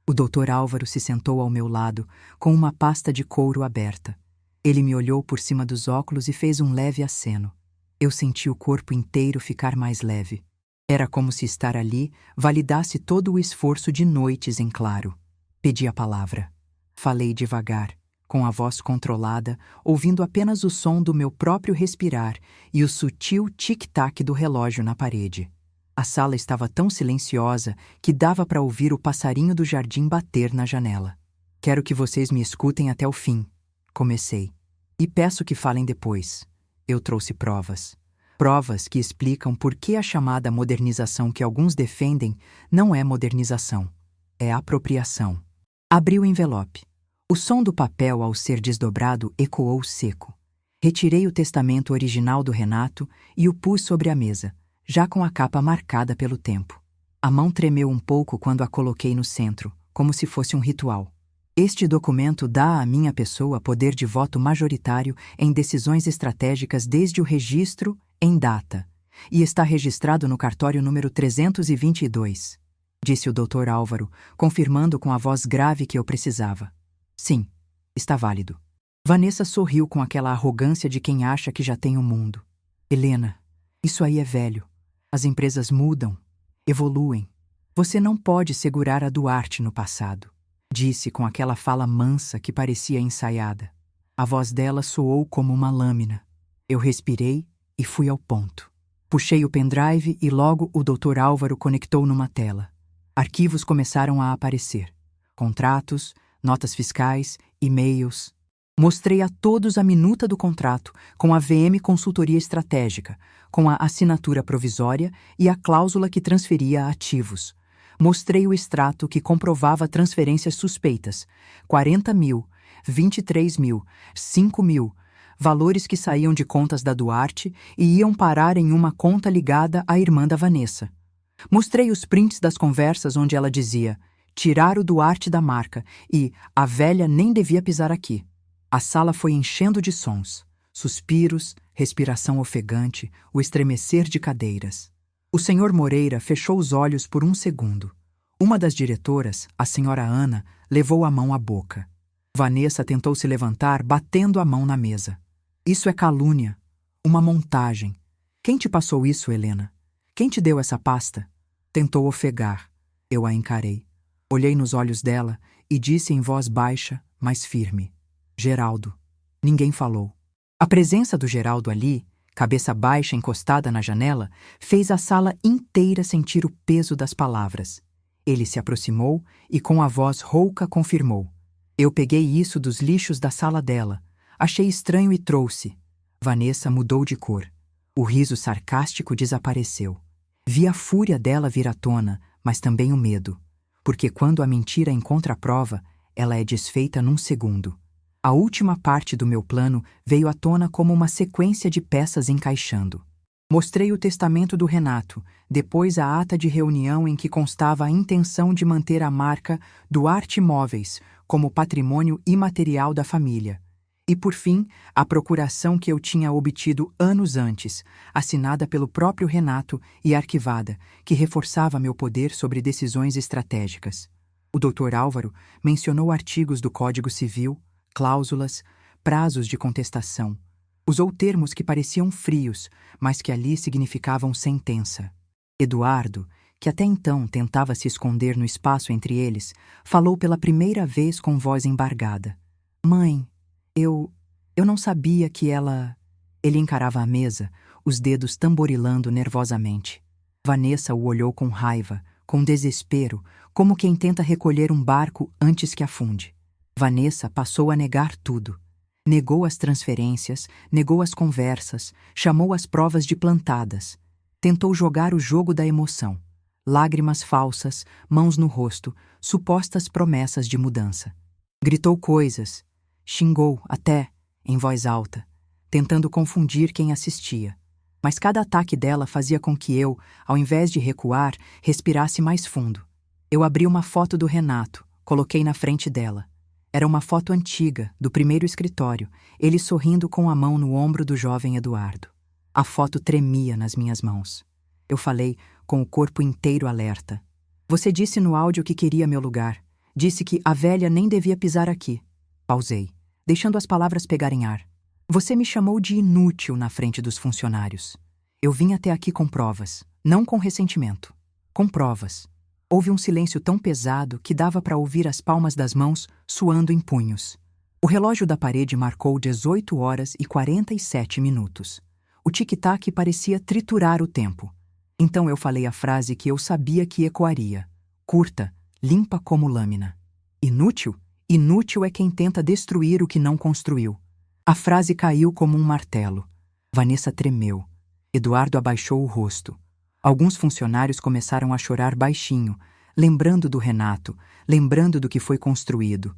O Dr. Álvaro se sentou ao meu lado, com uma pasta de couro aberta. Ele me olhou por cima dos óculos e fez um leve aceno. Eu senti o corpo inteiro ficar mais leve. Era como se estar ali validasse todo o esforço de noites em claro. Pedi a palavra. Falei devagar, com a voz controlada, ouvindo apenas o som do meu próprio respirar e o sutil tic-tac do relógio na parede. A sala estava tão silenciosa que dava para ouvir o passarinho do jardim bater na janela. Quero que vocês me escutem até o fim. Comecei. E peço que falem depois. Eu trouxe provas. Provas que explicam por que a chamada modernização que alguns defendem não é modernização. É apropriação. Abri o envelope. O som do papel ao ser desdobrado ecoou seco. Retirei o testamento original do Renato e o pus sobre a mesa, já com a capa marcada pelo tempo. A mão tremeu um pouco quando a coloquei no centro, como se fosse um ritual. Este documento dá à minha pessoa poder de voto majoritário em decisões estratégicas desde o registro em data, e está registrado no cartório número 322, disse o Dr. Álvaro, confirmando com a voz grave que eu precisava. Sim, está válido. Vanessa sorriu com aquela arrogância de quem acha que já tem o mundo. Helena, isso aí é velho. As empresas mudam, evoluem. Você não pode segurar a Duarte no passado, disse com aquela fala mansa que parecia ensaiada. A voz dela soou como uma lâmina. Eu respirei e fui ao ponto. Puxei o pendrive e logo o Dr. Álvaro conectou numa tela. Arquivos começaram a aparecer. Contratos, notas fiscais, e-mails. Mostrei a todos a minuta do contrato, com a VM Consultoria Estratégica, com a assinatura provisória e a cláusula que transferia ativos. Mostrei o extrato que comprovava transferências suspeitas, 40 mil, 23 mil, 5 mil, valores que saíam de contas da Duarte e iam parar em uma conta ligada à irmã da Vanessa. Mostrei os prints das conversas onde ela dizia tirar o Duarte da marca e a velha nem devia pisar aqui. A sala foi enchendo de sons, suspiros, respiração ofegante, o estremecer de cadeiras. O senhor Moreira fechou os olhos por um segundo. Uma das diretoras, a senhora Ana, levou a mão à boca. Vanessa tentou se levantar, batendo a mão na mesa. Isso é calúnia, uma montagem. Quem te passou isso, Helena? Quem te deu essa pasta? Tentou ofegar. Eu a encarei. Olhei nos olhos dela e disse em voz baixa, mas firme. Geraldo. Ninguém falou. A presença do Geraldo ali, cabeça baixa encostada na janela, fez a sala inteira sentir o peso das palavras. Ele se aproximou e com a voz rouca confirmou. Eu peguei isso dos lixos da sala dela. Achei estranho e trouxe. Vanessa mudou de cor. O riso sarcástico desapareceu. Vi a fúria dela vir à tona, mas também o medo. Porque quando a mentira encontra a prova, ela é desfeita num segundo. A última parte do meu plano veio à tona como uma sequência de peças encaixando. Mostrei o testamento do Renato, depois a ata de reunião em que constava a intenção de manter a marca Duarte Imóveis como patrimônio imaterial da família. E, por fim, a procuração que eu tinha obtido anos antes, assinada pelo próprio Renato e arquivada, que reforçava meu poder sobre decisões estratégicas. O Dr. Álvaro mencionou artigos do Código Civil, cláusulas, prazos de contestação. Usou termos que pareciam frios, mas que ali significavam sentença. Eduardo, que até então tentava se esconder no espaço entre eles, falou pela primeira vez com voz embargada. Mãe, eu não sabia que ela... Ele encarava a mesa, os dedos tamborilando nervosamente. Vanessa o olhou com raiva, com desespero, como quem tenta recolher um barco antes que afunde. Vanessa passou a negar tudo. Negou as transferências, negou as conversas, chamou as provas de plantadas. Tentou jogar o jogo da emoção. Lágrimas falsas, mãos no rosto, supostas promessas de mudança. Gritou coisas, xingou até, em voz alta, tentando confundir quem assistia. Mas cada ataque dela fazia com que eu, ao invés de recuar, respirasse mais fundo. Eu abri uma foto do Renato, coloquei na frente dela. Era uma foto antiga, do primeiro escritório, ele sorrindo com a mão no ombro do jovem Eduardo. A foto tremia nas minhas mãos. Eu falei, com o corpo inteiro alerta. Você disse no áudio que queria meu lugar. Disse que a velha nem devia pisar aqui. Pausei, deixando as palavras pegarem ar. Você me chamou de inútil na frente dos funcionários. Eu vim até aqui com provas, não com ressentimento. Com provas. Houve um silêncio tão pesado que dava para ouvir as palmas das mãos suando em punhos. O relógio da parede marcou 18 horas e 47 minutos. O tic-tac parecia triturar o tempo. Então eu falei a frase que eu sabia que ecoaria. Curta, limpa como lâmina. Inútil? Inútil é quem tenta destruir o que não construiu. A frase caiu como um martelo. Vanessa tremeu. Eduardo abaixou o rosto. Alguns funcionários começaram a chorar baixinho, lembrando do Renato, lembrando do que foi construído.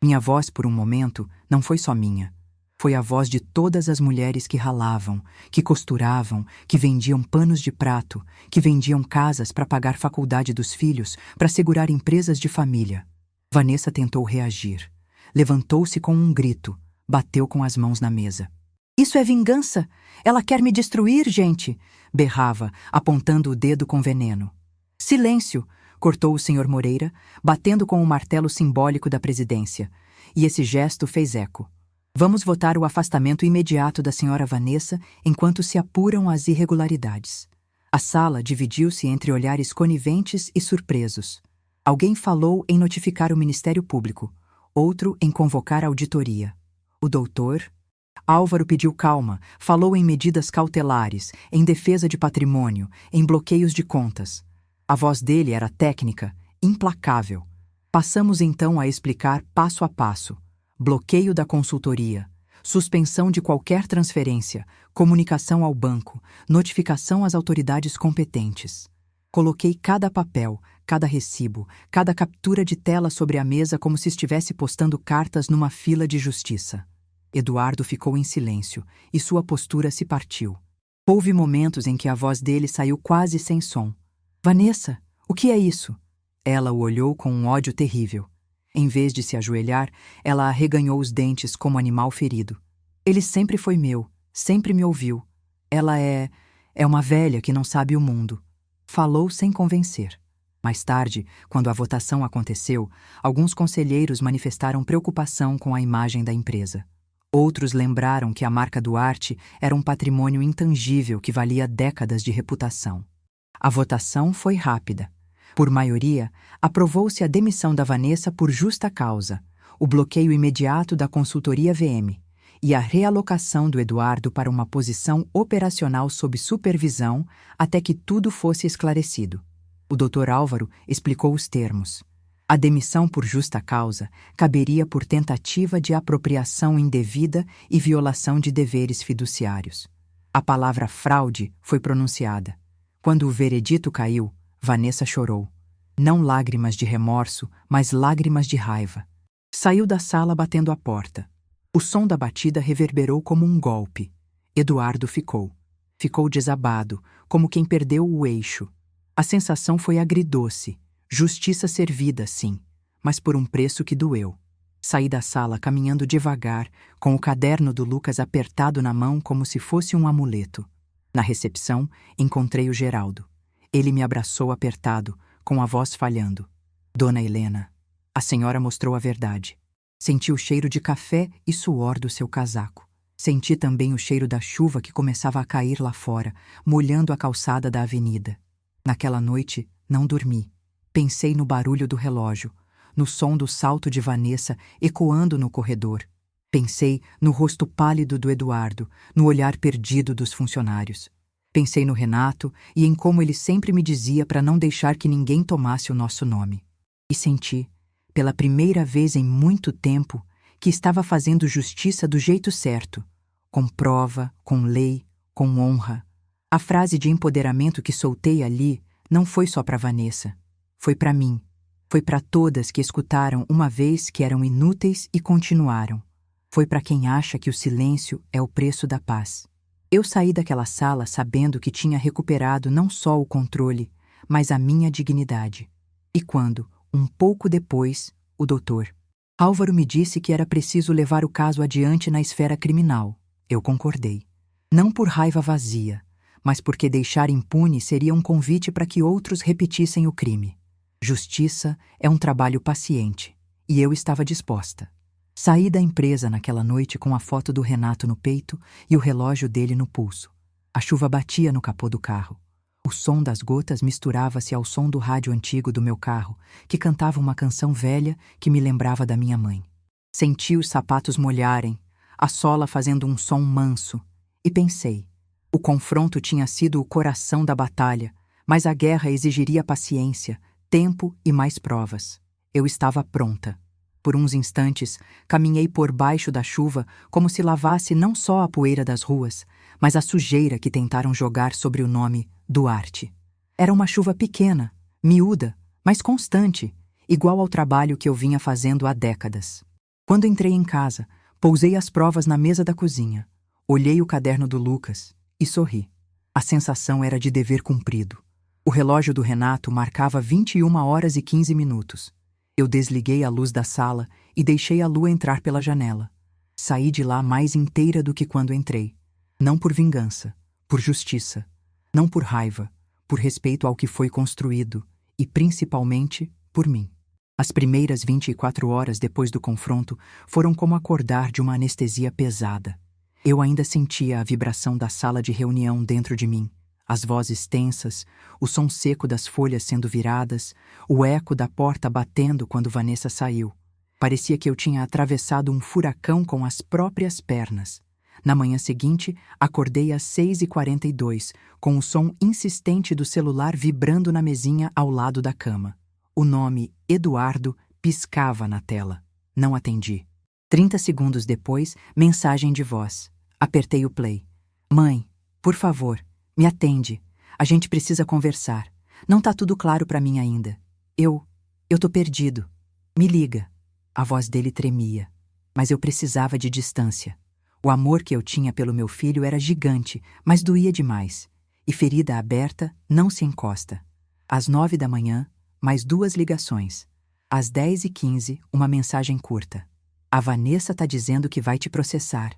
Minha voz, por um momento, não foi só minha. Foi a voz de todas as mulheres que ralavam, que costuravam, que vendiam panos de prato, que vendiam casas para pagar faculdade dos filhos, para segurar empresas de família. Vanessa tentou reagir. Levantou-se com um grito, bateu com as mãos na mesa. Isso é vingança! Ela quer me destruir, gente! Berrava, apontando o dedo com veneno. Silêncio! Cortou o Sr. Moreira, batendo com o martelo simbólico da presidência. E esse gesto fez eco. Vamos votar o afastamento imediato da Sra. Vanessa enquanto se apuram as irregularidades. A sala dividiu-se entre olhares coniventes e surpresos. Alguém falou em notificar o Ministério Público, outro em convocar a auditoria. O doutor Álvaro pediu calma, falou em medidas cautelares, em defesa de patrimônio, em bloqueios de contas. A voz dele era técnica, implacável. Passamos então a explicar passo a passo. Bloqueio da consultoria, suspensão de qualquer transferência, comunicação ao banco, notificação às autoridades competentes. Coloquei cada papel, cada recibo, cada captura de tela sobre a mesa como se estivesse postando cartas numa fila de justiça. Eduardo ficou em silêncio e sua postura se partiu. Houve momentos em que a voz dele saiu quase sem som. Vanessa, o que é isso? Ela o olhou com um ódio terrível. Em vez de se ajoelhar, ela arreganhou os dentes como animal ferido. Ele sempre foi meu, sempre me ouviu. Ela é uma velha que não sabe o mundo. Falou sem convencer. Mais tarde, quando a votação aconteceu, alguns conselheiros manifestaram preocupação com a imagem da empresa. Outros lembraram que a marca Duarte era um patrimônio intangível que valia décadas de reputação. A votação foi rápida. Por maioria, aprovou-se a demissão da Vanessa por justa causa, o bloqueio imediato da consultoria VM e a realocação do Eduardo para uma posição operacional sob supervisão até que tudo fosse esclarecido. O Dr. Álvaro explicou os termos. A demissão por justa causa caberia por tentativa de apropriação indevida e violação de deveres fiduciários. A palavra fraude foi pronunciada. Quando o veredito caiu, Vanessa chorou. Não lágrimas de remorso, mas lágrimas de raiva. Saiu da sala batendo a porta. O som da batida reverberou como um golpe. Eduardo ficou. Ficou desabado, como quem perdeu o eixo. A sensação foi agridoce. Justiça servida, sim, mas por um preço que doeu. Saí da sala caminhando devagar, com o caderno do Lucas apertado na mão como se fosse um amuleto. Na recepção, encontrei o Geraldo. Ele me abraçou apertado, com a voz falhando. Dona Helena, a senhora mostrou a verdade. Senti o cheiro de café e suor do seu casaco. Senti também o cheiro da chuva que começava a cair lá fora, molhando a calçada da avenida. Naquela noite, não dormi. Pensei no barulho do relógio, no som do salto de Vanessa ecoando no corredor. Pensei no rosto pálido do Eduardo, no olhar perdido dos funcionários. Pensei no Renato e em como ele sempre me dizia para não deixar que ninguém tomasse o nosso nome. E senti, pela primeira vez em muito tempo, que estava fazendo justiça do jeito certo, com prova, com lei, com honra. A frase de empoderamento que soltei ali não foi só para Vanessa. Foi para mim. Foi para todas que escutaram uma vez que eram inúteis e continuaram. Foi para quem acha que o silêncio é o preço da paz. Eu saí daquela sala sabendo que tinha recuperado não só o controle, mas a minha dignidade. E quando, um pouco depois, o doutor Álvaro me disse que era preciso levar o caso adiante na esfera criminal, eu concordei. Não por raiva vazia, mas porque deixar impune seria um convite para que outros repetissem o crime. Justiça é um trabalho paciente, e eu estava disposta. Saí da empresa naquela noite com a foto do Renato no peito e o relógio dele no pulso. A chuva batia no capô do carro. O som das gotas misturava-se ao som do rádio antigo do meu carro, que cantava uma canção velha que me lembrava da minha mãe. Senti os sapatos molharem, a sola fazendo um som manso, e pensei, o confronto tinha sido o coração da batalha, mas a guerra exigiria paciência, tempo e mais provas. Eu estava pronta. Por uns instantes, caminhei por baixo da chuva como se lavasse não só a poeira das ruas, mas a sujeira que tentaram jogar sobre o nome Duarte. Era uma chuva pequena, miúda, mas constante, igual ao trabalho que eu vinha fazendo há décadas. Quando entrei em casa, pousei as provas na mesa da cozinha, olhei o caderno do Lucas e sorri. A sensação era de dever cumprido. O relógio do Renato marcava 21 horas e 15 minutos. Eu desliguei a luz da sala e deixei a lua entrar pela janela. Saí de lá mais inteira do que quando entrei. Não por vingança, por justiça. Não por raiva, por respeito ao que foi construído e, principalmente, por mim. As primeiras 24 horas depois do confronto foram como acordar de uma anestesia pesada. Eu ainda sentia a vibração da sala de reunião dentro de mim, as vozes tensas, o som seco das folhas sendo viradas, o eco da porta batendo quando Vanessa saiu. Parecia que eu tinha atravessado um furacão com as próprias pernas. Na manhã seguinte, acordei às 6h42, com o som insistente do celular vibrando na mesinha ao lado da cama. O nome Eduardo piscava na tela. Não atendi. 30 segundos depois, mensagem de voz. Apertei o play. Mãe, por favor, me atende. A gente precisa conversar. Não tá tudo claro pra mim ainda. Eu tô perdido. Me liga. A voz dele tremia. Mas eu precisava de distância. O amor que eu tinha pelo meu filho era gigante, mas doía demais. E ferida aberta não se encosta. Às 9 da manhã, mais 2 ligações. Às 10h15, uma mensagem curta. A Vanessa tá dizendo que vai te processar.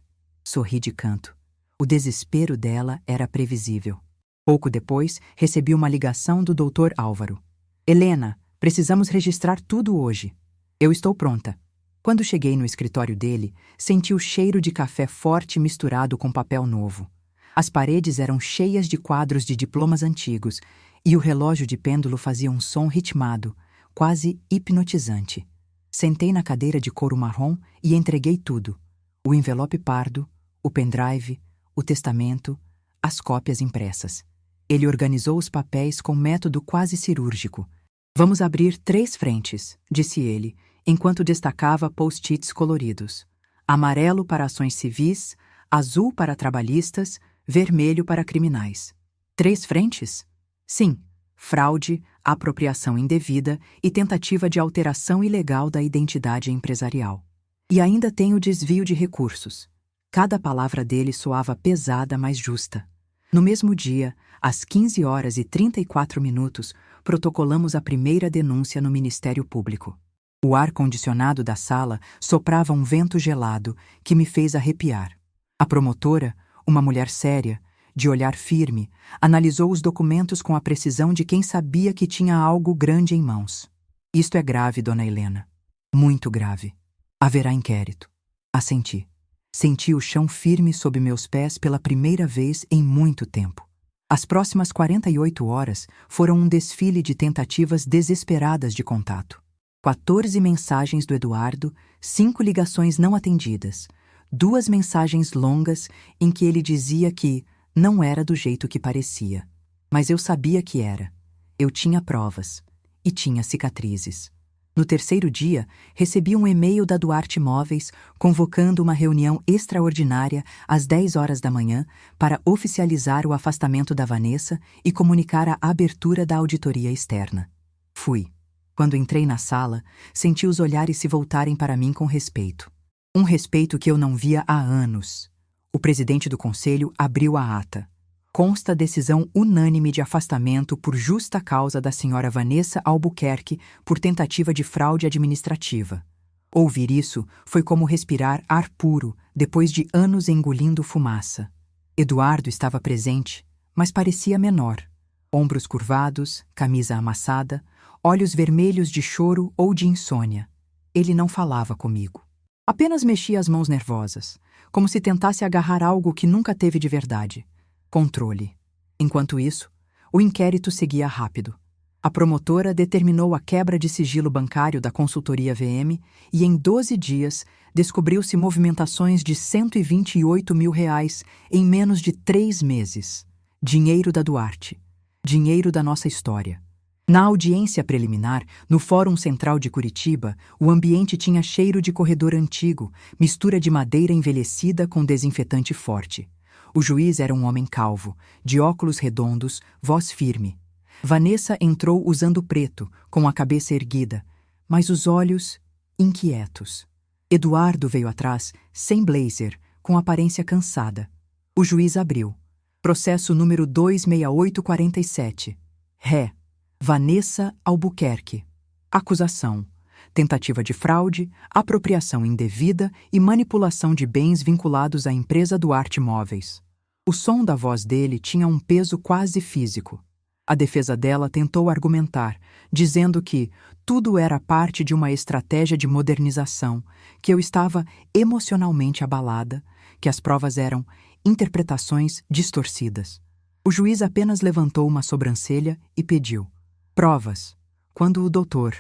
Sorri de canto. O desespero dela era previsível. Pouco depois, recebi uma ligação do Dr. Álvaro. Helena, precisamos registrar tudo hoje. Eu estou pronta. Quando cheguei no escritório dele, senti o cheiro de café forte misturado com papel novo. As paredes eram cheias de quadros de diplomas antigos e o relógio de pêndulo fazia um som ritmado, quase hipnotizante. Sentei na cadeira de couro marrom e entreguei tudo. O envelope pardo, o pendrive, o testamento, as cópias impressas. Ele organizou os papéis com método quase cirúrgico. Vamos abrir 3 frentes, disse ele, enquanto destacava post-its coloridos. Amarelo para ações civis, azul para trabalhistas, vermelho para criminais. 3 frentes? Sim, fraude, apropriação indevida e tentativa de alteração ilegal da identidade empresarial. E ainda tem o desvio de recursos. Cada palavra dele soava pesada, mas justa. No mesmo dia, às 15h34, protocolamos a primeira denúncia no Ministério Público. O ar-condicionado da sala soprava um vento gelado que me fez arrepiar. A promotora, uma mulher séria, de olhar firme, analisou os documentos com a precisão de quem sabia que tinha algo grande em mãos. Isto é grave, dona Helena. Muito grave. Haverá inquérito. Assenti. Senti o chão firme sob meus pés pela primeira vez em muito tempo. As próximas 48 horas foram um desfile de tentativas desesperadas de contato. 14 mensagens do Eduardo, 5 ligações não atendidas, 2 mensagens longas em que ele dizia que não era do jeito que parecia. Mas eu sabia que era. Eu tinha provas. E tinha cicatrizes. No terceiro dia, recebi um e-mail da Duarte Móveis convocando uma reunião extraordinária às 10 horas da manhã para oficializar o afastamento da Vanessa e comunicar a abertura da auditoria externa. Fui. Quando entrei na sala, senti os olhares se voltarem para mim com respeito. Um respeito que eu não via há anos. O presidente do conselho abriu a ata. Consta decisão unânime de afastamento por justa causa da senhora Vanessa Albuquerque por tentativa de fraude administrativa. Ouvir isso foi como respirar ar puro depois de anos engolindo fumaça. Eduardo estava presente, mas parecia menor. Ombros curvados, camisa amassada, olhos vermelhos de choro ou de insônia. Ele não falava comigo. Apenas mexia as mãos nervosas, como se tentasse agarrar algo que nunca teve de verdade. Controle. Enquanto isso, o inquérito seguia rápido. A promotora determinou a quebra de sigilo bancário da consultoria VM e em 12 dias descobriu-se movimentações de R$128 mil em menos de 3 meses. Dinheiro da Duarte. Dinheiro da nossa história. Na audiência preliminar, no Fórum Central de Curitiba, o ambiente tinha cheiro de corredor antigo, mistura de madeira envelhecida com desinfetante forte. O juiz era um homem calvo, de óculos redondos, voz firme. Vanessa entrou usando preto, com a cabeça erguida, mas os olhos inquietos. Eduardo veio atrás, sem blazer, com aparência cansada. O juiz abriu. Processo número 26847. Ré. Vanessa Albuquerque. Acusação. tentativa de fraude, apropriação indevida e manipulação de bens vinculados à empresa Duarte Móveis. O som da voz dele tinha um peso quase físico. A defesa dela tentou argumentar, dizendo que tudo era parte de uma estratégia de modernização, que eu estava emocionalmente abalada, que as provas eram interpretações distorcidas. O juiz apenas levantou uma sobrancelha e pediu provas. Quando o doutor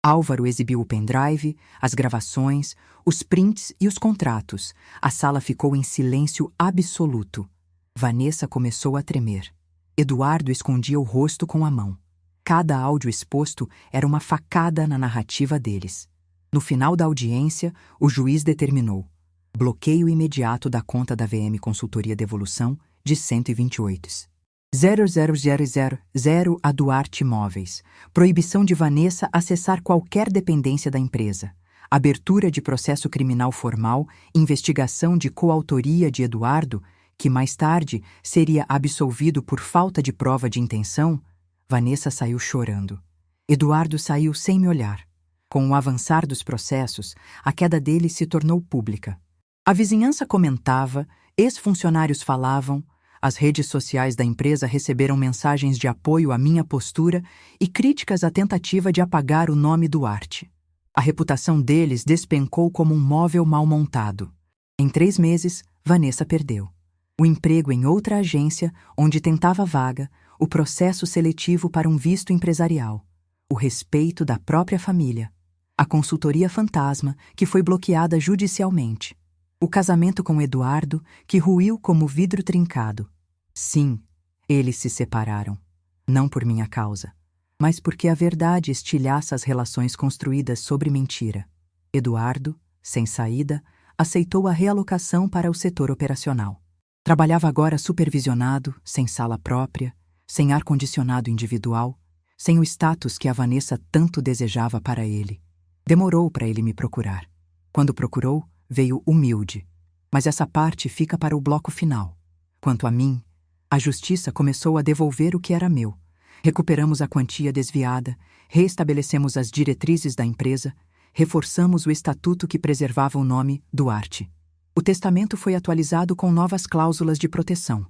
Álvaro exibiu o pendrive, as gravações, os prints e os contratos, a sala ficou em silêncio absoluto. Vanessa começou a tremer. Eduardo escondia o rosto com a mão. Cada áudio exposto era uma facada na narrativa deles. No final da audiência, o juiz determinou bloqueio imediato da conta da VM Consultoria Devolução de 128.000 a Duarte Imóveis. Proibição de Vanessa acessar qualquer dependência da empresa. Abertura de processo criminal formal, investigação de coautoria de Eduardo, que mais tarde seria absolvido por falta de prova de intenção. Vanessa saiu chorando. Eduardo saiu sem me olhar. Com o avançar dos processos, a queda dele se tornou pública. A vizinhança comentava, ex-funcionários falavam, as redes sociais da empresa receberam mensagens de apoio à minha postura e críticas à tentativa de apagar o nome Duarte. A reputação deles despencou como um móvel mal montado. Em 3 meses, Vanessa perdeu o emprego em outra agência, onde tentava vaga, o processo seletivo para um visto empresarial, o respeito da própria família, a consultoria fantasma, que foi bloqueada judicialmente, o casamento com Eduardo, que ruiu como vidro trincado. Sim, eles se separaram, não por minha causa, mas porque a verdade estilhaça as relações construídas sobre mentira. Eduardo, sem saída, aceitou a realocação para o setor operacional. Trabalhava agora supervisionado, sem sala própria, sem ar-condicionado individual, sem o status que a Vanessa tanto desejava para ele. Demorou para ele me procurar. Quando procurou, veio humilde. Mas essa parte fica para o bloco final. Quanto a mim, a justiça começou a devolver o que era meu. Recuperamos a quantia desviada, reestabelecemos as diretrizes da empresa, reforçamos o estatuto que preservava o nome Duarte. O testamento foi atualizado com novas cláusulas de proteção.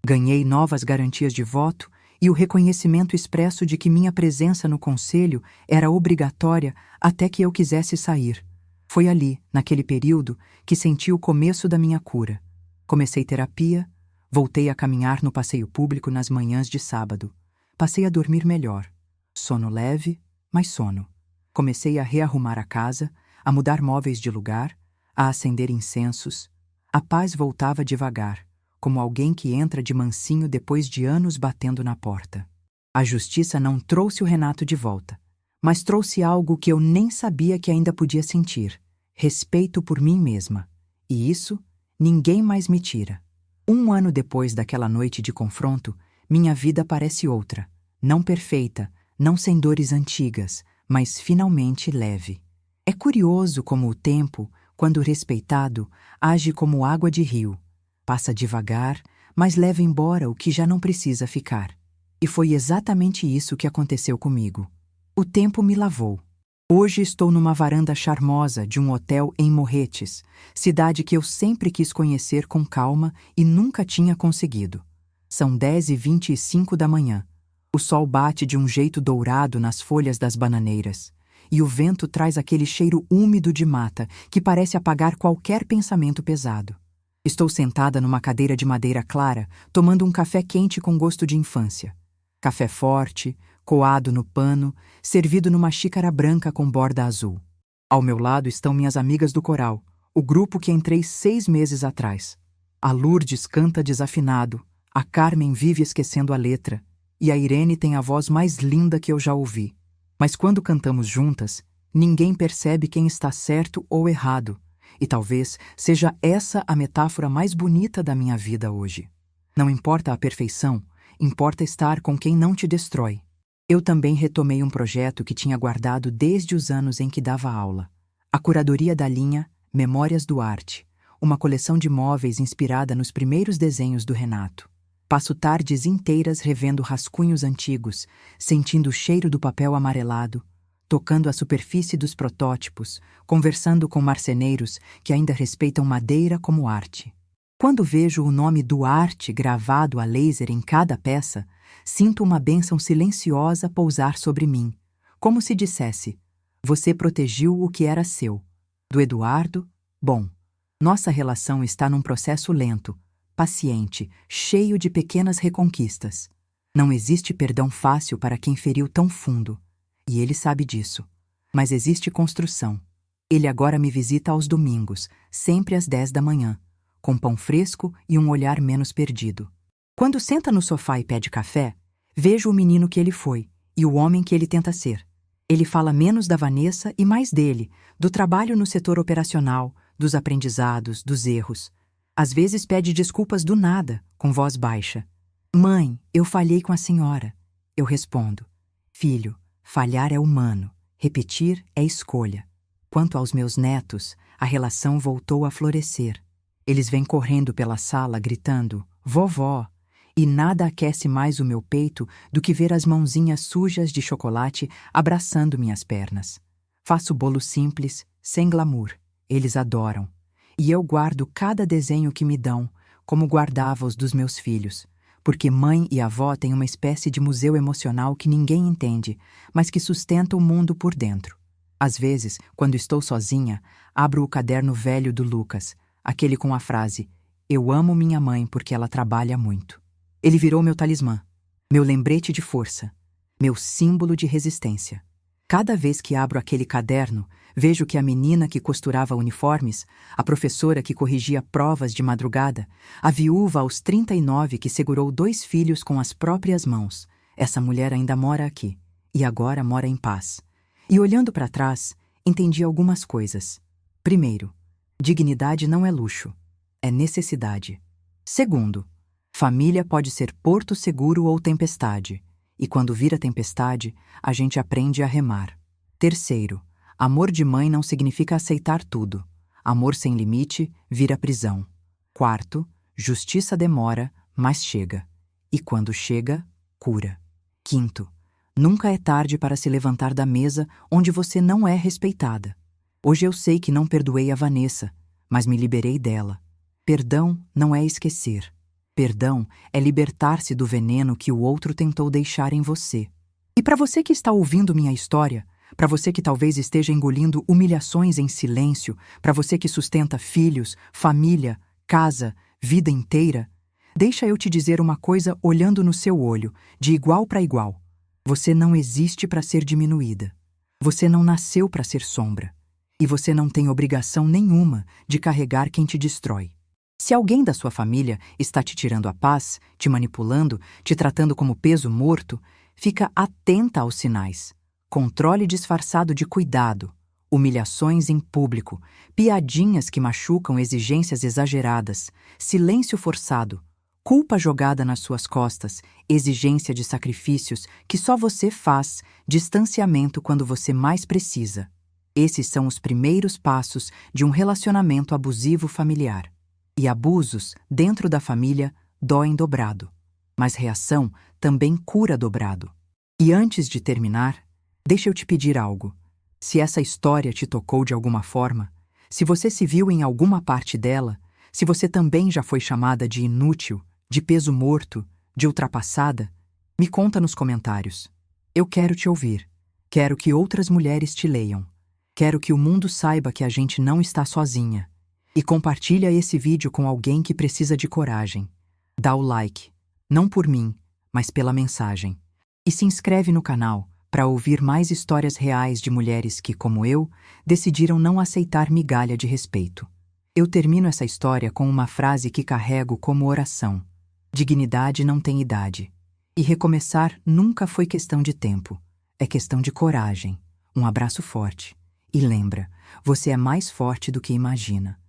Ganhei novas garantias de voto e o reconhecimento expresso de que minha presença no conselho era obrigatória até que eu quisesse sair. Foi ali, naquele período, que senti o começo da minha cura. Comecei terapia, voltei a caminhar no passeio público nas manhãs de sábado. Passei a dormir melhor. Sono leve, mas sono. Comecei a rearrumar a casa, a mudar móveis de lugar, a acender incensos. A paz voltava devagar, como alguém que entra de mansinho depois de anos batendo na porta. A justiça não trouxe o Renato de volta, mas trouxe algo que eu nem sabia que ainda podia sentir: respeito por mim mesma. E isso, ninguém mais me tira. 1 ano depois daquela noite de confronto, minha vida parece outra. Não perfeita, não sem dores antigas, mas finalmente leve. É curioso como o tempo, quando respeitado, age como água de rio. Passa devagar, mas leva embora o que já não precisa ficar. E foi exatamente isso que aconteceu comigo. O tempo me lavou. Hoje estou numa varanda charmosa de um hotel em Morretes, cidade que eu sempre quis conhecer com calma e nunca tinha conseguido. São 10h25 da manhã. O sol bate de um jeito dourado nas folhas das bananeiras, e o vento traz aquele cheiro úmido de mata que parece apagar qualquer pensamento pesado. Estou sentada numa cadeira de madeira clara, tomando um café quente com gosto de infância. Café forte, coado no pano, servido numa xícara branca com borda azul. Ao meu lado estão minhas amigas do coral, o grupo que entrei 6 meses atrás. A Lourdes canta desafinado, a Carmen vive esquecendo a letra, e a Irene tem a voz mais linda que eu já ouvi. Mas quando cantamos juntas, ninguém percebe quem está certo ou errado, e talvez seja essa a metáfora mais bonita da minha vida hoje. Não importa a perfeição, importa estar com quem não te destrói. Eu também retomei um projeto que tinha guardado desde os anos em que dava aula. A curadoria da linha Memórias Duarte, uma coleção de móveis inspirada nos primeiros desenhos do Renato. Passo tardes inteiras revendo rascunhos antigos, sentindo o cheiro do papel amarelado, tocando a superfície dos protótipos, conversando com marceneiros que ainda respeitam madeira como arte. Quando vejo o nome Duarte gravado a laser em cada peça, sinto uma bênção silenciosa pousar sobre mim, como se dissesse: você protegeu o que era seu. Do Eduardo, bom, nossa relação está num processo lento, paciente, cheio de pequenas reconquistas. Não existe perdão fácil para quem feriu tão fundo, e ele sabe disso. Mas existe construção. Ele agora me visita aos domingos, sempre às 10 da manhã, com pão fresco e um olhar menos perdido. Quando senta no sofá e pede café, vejo o menino que ele foi e o homem que ele tenta ser. Ele fala menos da Vanessa e mais dele, do trabalho no setor operacional, dos aprendizados, dos erros. Às vezes pede desculpas do nada, com voz baixa. Mãe, eu falhei com a senhora. Eu respondo: filho, falhar é humano, repetir é escolha. Quanto aos meus netos, a relação voltou a florescer. Eles vêm correndo pela sala gritando: vovó! E nada aquece mais o meu peito do que ver as mãozinhas sujas de chocolate abraçando minhas pernas. Faço bolo simples, sem glamour. Eles adoram. E eu guardo cada desenho que me dão, como guardava os dos meus filhos, porque mãe e avó têm uma espécie de museu emocional que ninguém entende, mas que sustenta o mundo por dentro. Às vezes, quando estou sozinha, abro o caderno velho do Lucas, aquele com a frase: eu amo minha mãe porque ela trabalha muito. Ele virou meu talismã, meu lembrete de força, meu símbolo de resistência. Cada vez que abro aquele caderno, vejo que a menina que costurava uniformes, a professora que corrigia provas de madrugada, a viúva aos 39 que segurou 2 filhos com as próprias mãos, essa mulher ainda mora aqui, e agora mora em paz. E olhando para trás, entendi algumas coisas. Primeiro, dignidade não é luxo, é necessidade. Segundo, família pode ser porto seguro ou tempestade, e quando vira tempestade, a gente aprende a remar. Terceiro, amor de mãe não significa aceitar tudo. Amor sem limite vira prisão. Quarto, justiça demora, mas chega. E quando chega, cura. Quinto, nunca é tarde para se levantar da mesa onde você não é respeitada. Hoje eu sei que não perdoei a Vanessa, mas me liberei dela. Perdão não é esquecer. Perdão é libertar-se do veneno que o outro tentou deixar em você. E para você que está ouvindo minha história, para você que talvez esteja engolindo humilhações em silêncio, para você que sustenta filhos, família, casa, vida inteira, deixa eu te dizer uma coisa olhando no seu olho, de igual para igual. Você não existe para ser diminuída. Você não nasceu para ser sombra. E você não tem obrigação nenhuma de carregar quem te destrói. Se alguém da sua família está te tirando a paz, te manipulando, te tratando como peso morto, fica atenta aos sinais. Controle disfarçado de cuidado, humilhações em público, piadinhas que machucam, exigências exageradas, silêncio forçado, culpa jogada nas suas costas, exigência de sacrifícios que só você faz, distanciamento quando você mais precisa. Esses são os primeiros passos de um relacionamento abusivo familiar. E abusos, dentro da família, doem dobrado. Mas reação também cura dobrado. E antes de terminar, deixa eu te pedir algo. Se essa história te tocou de alguma forma, se você se viu em alguma parte dela, se você também já foi chamada de inútil, de peso morto, de ultrapassada, me conta nos comentários. Eu quero te ouvir. Quero que outras mulheres te leiam. Quero que o mundo saiba que a gente não está sozinha. E compartilha esse vídeo com alguém que precisa de coragem. Dá o like, não por mim, mas pela mensagem. E se inscreve no canal para ouvir mais histórias reais de mulheres que, como eu, decidiram não aceitar migalha de respeito. Eu termino essa história com uma frase que carrego como oração. Dignidade não tem idade. E recomeçar nunca foi questão de tempo. É questão de coragem. Um abraço forte. E lembra, você é mais forte do que imagina.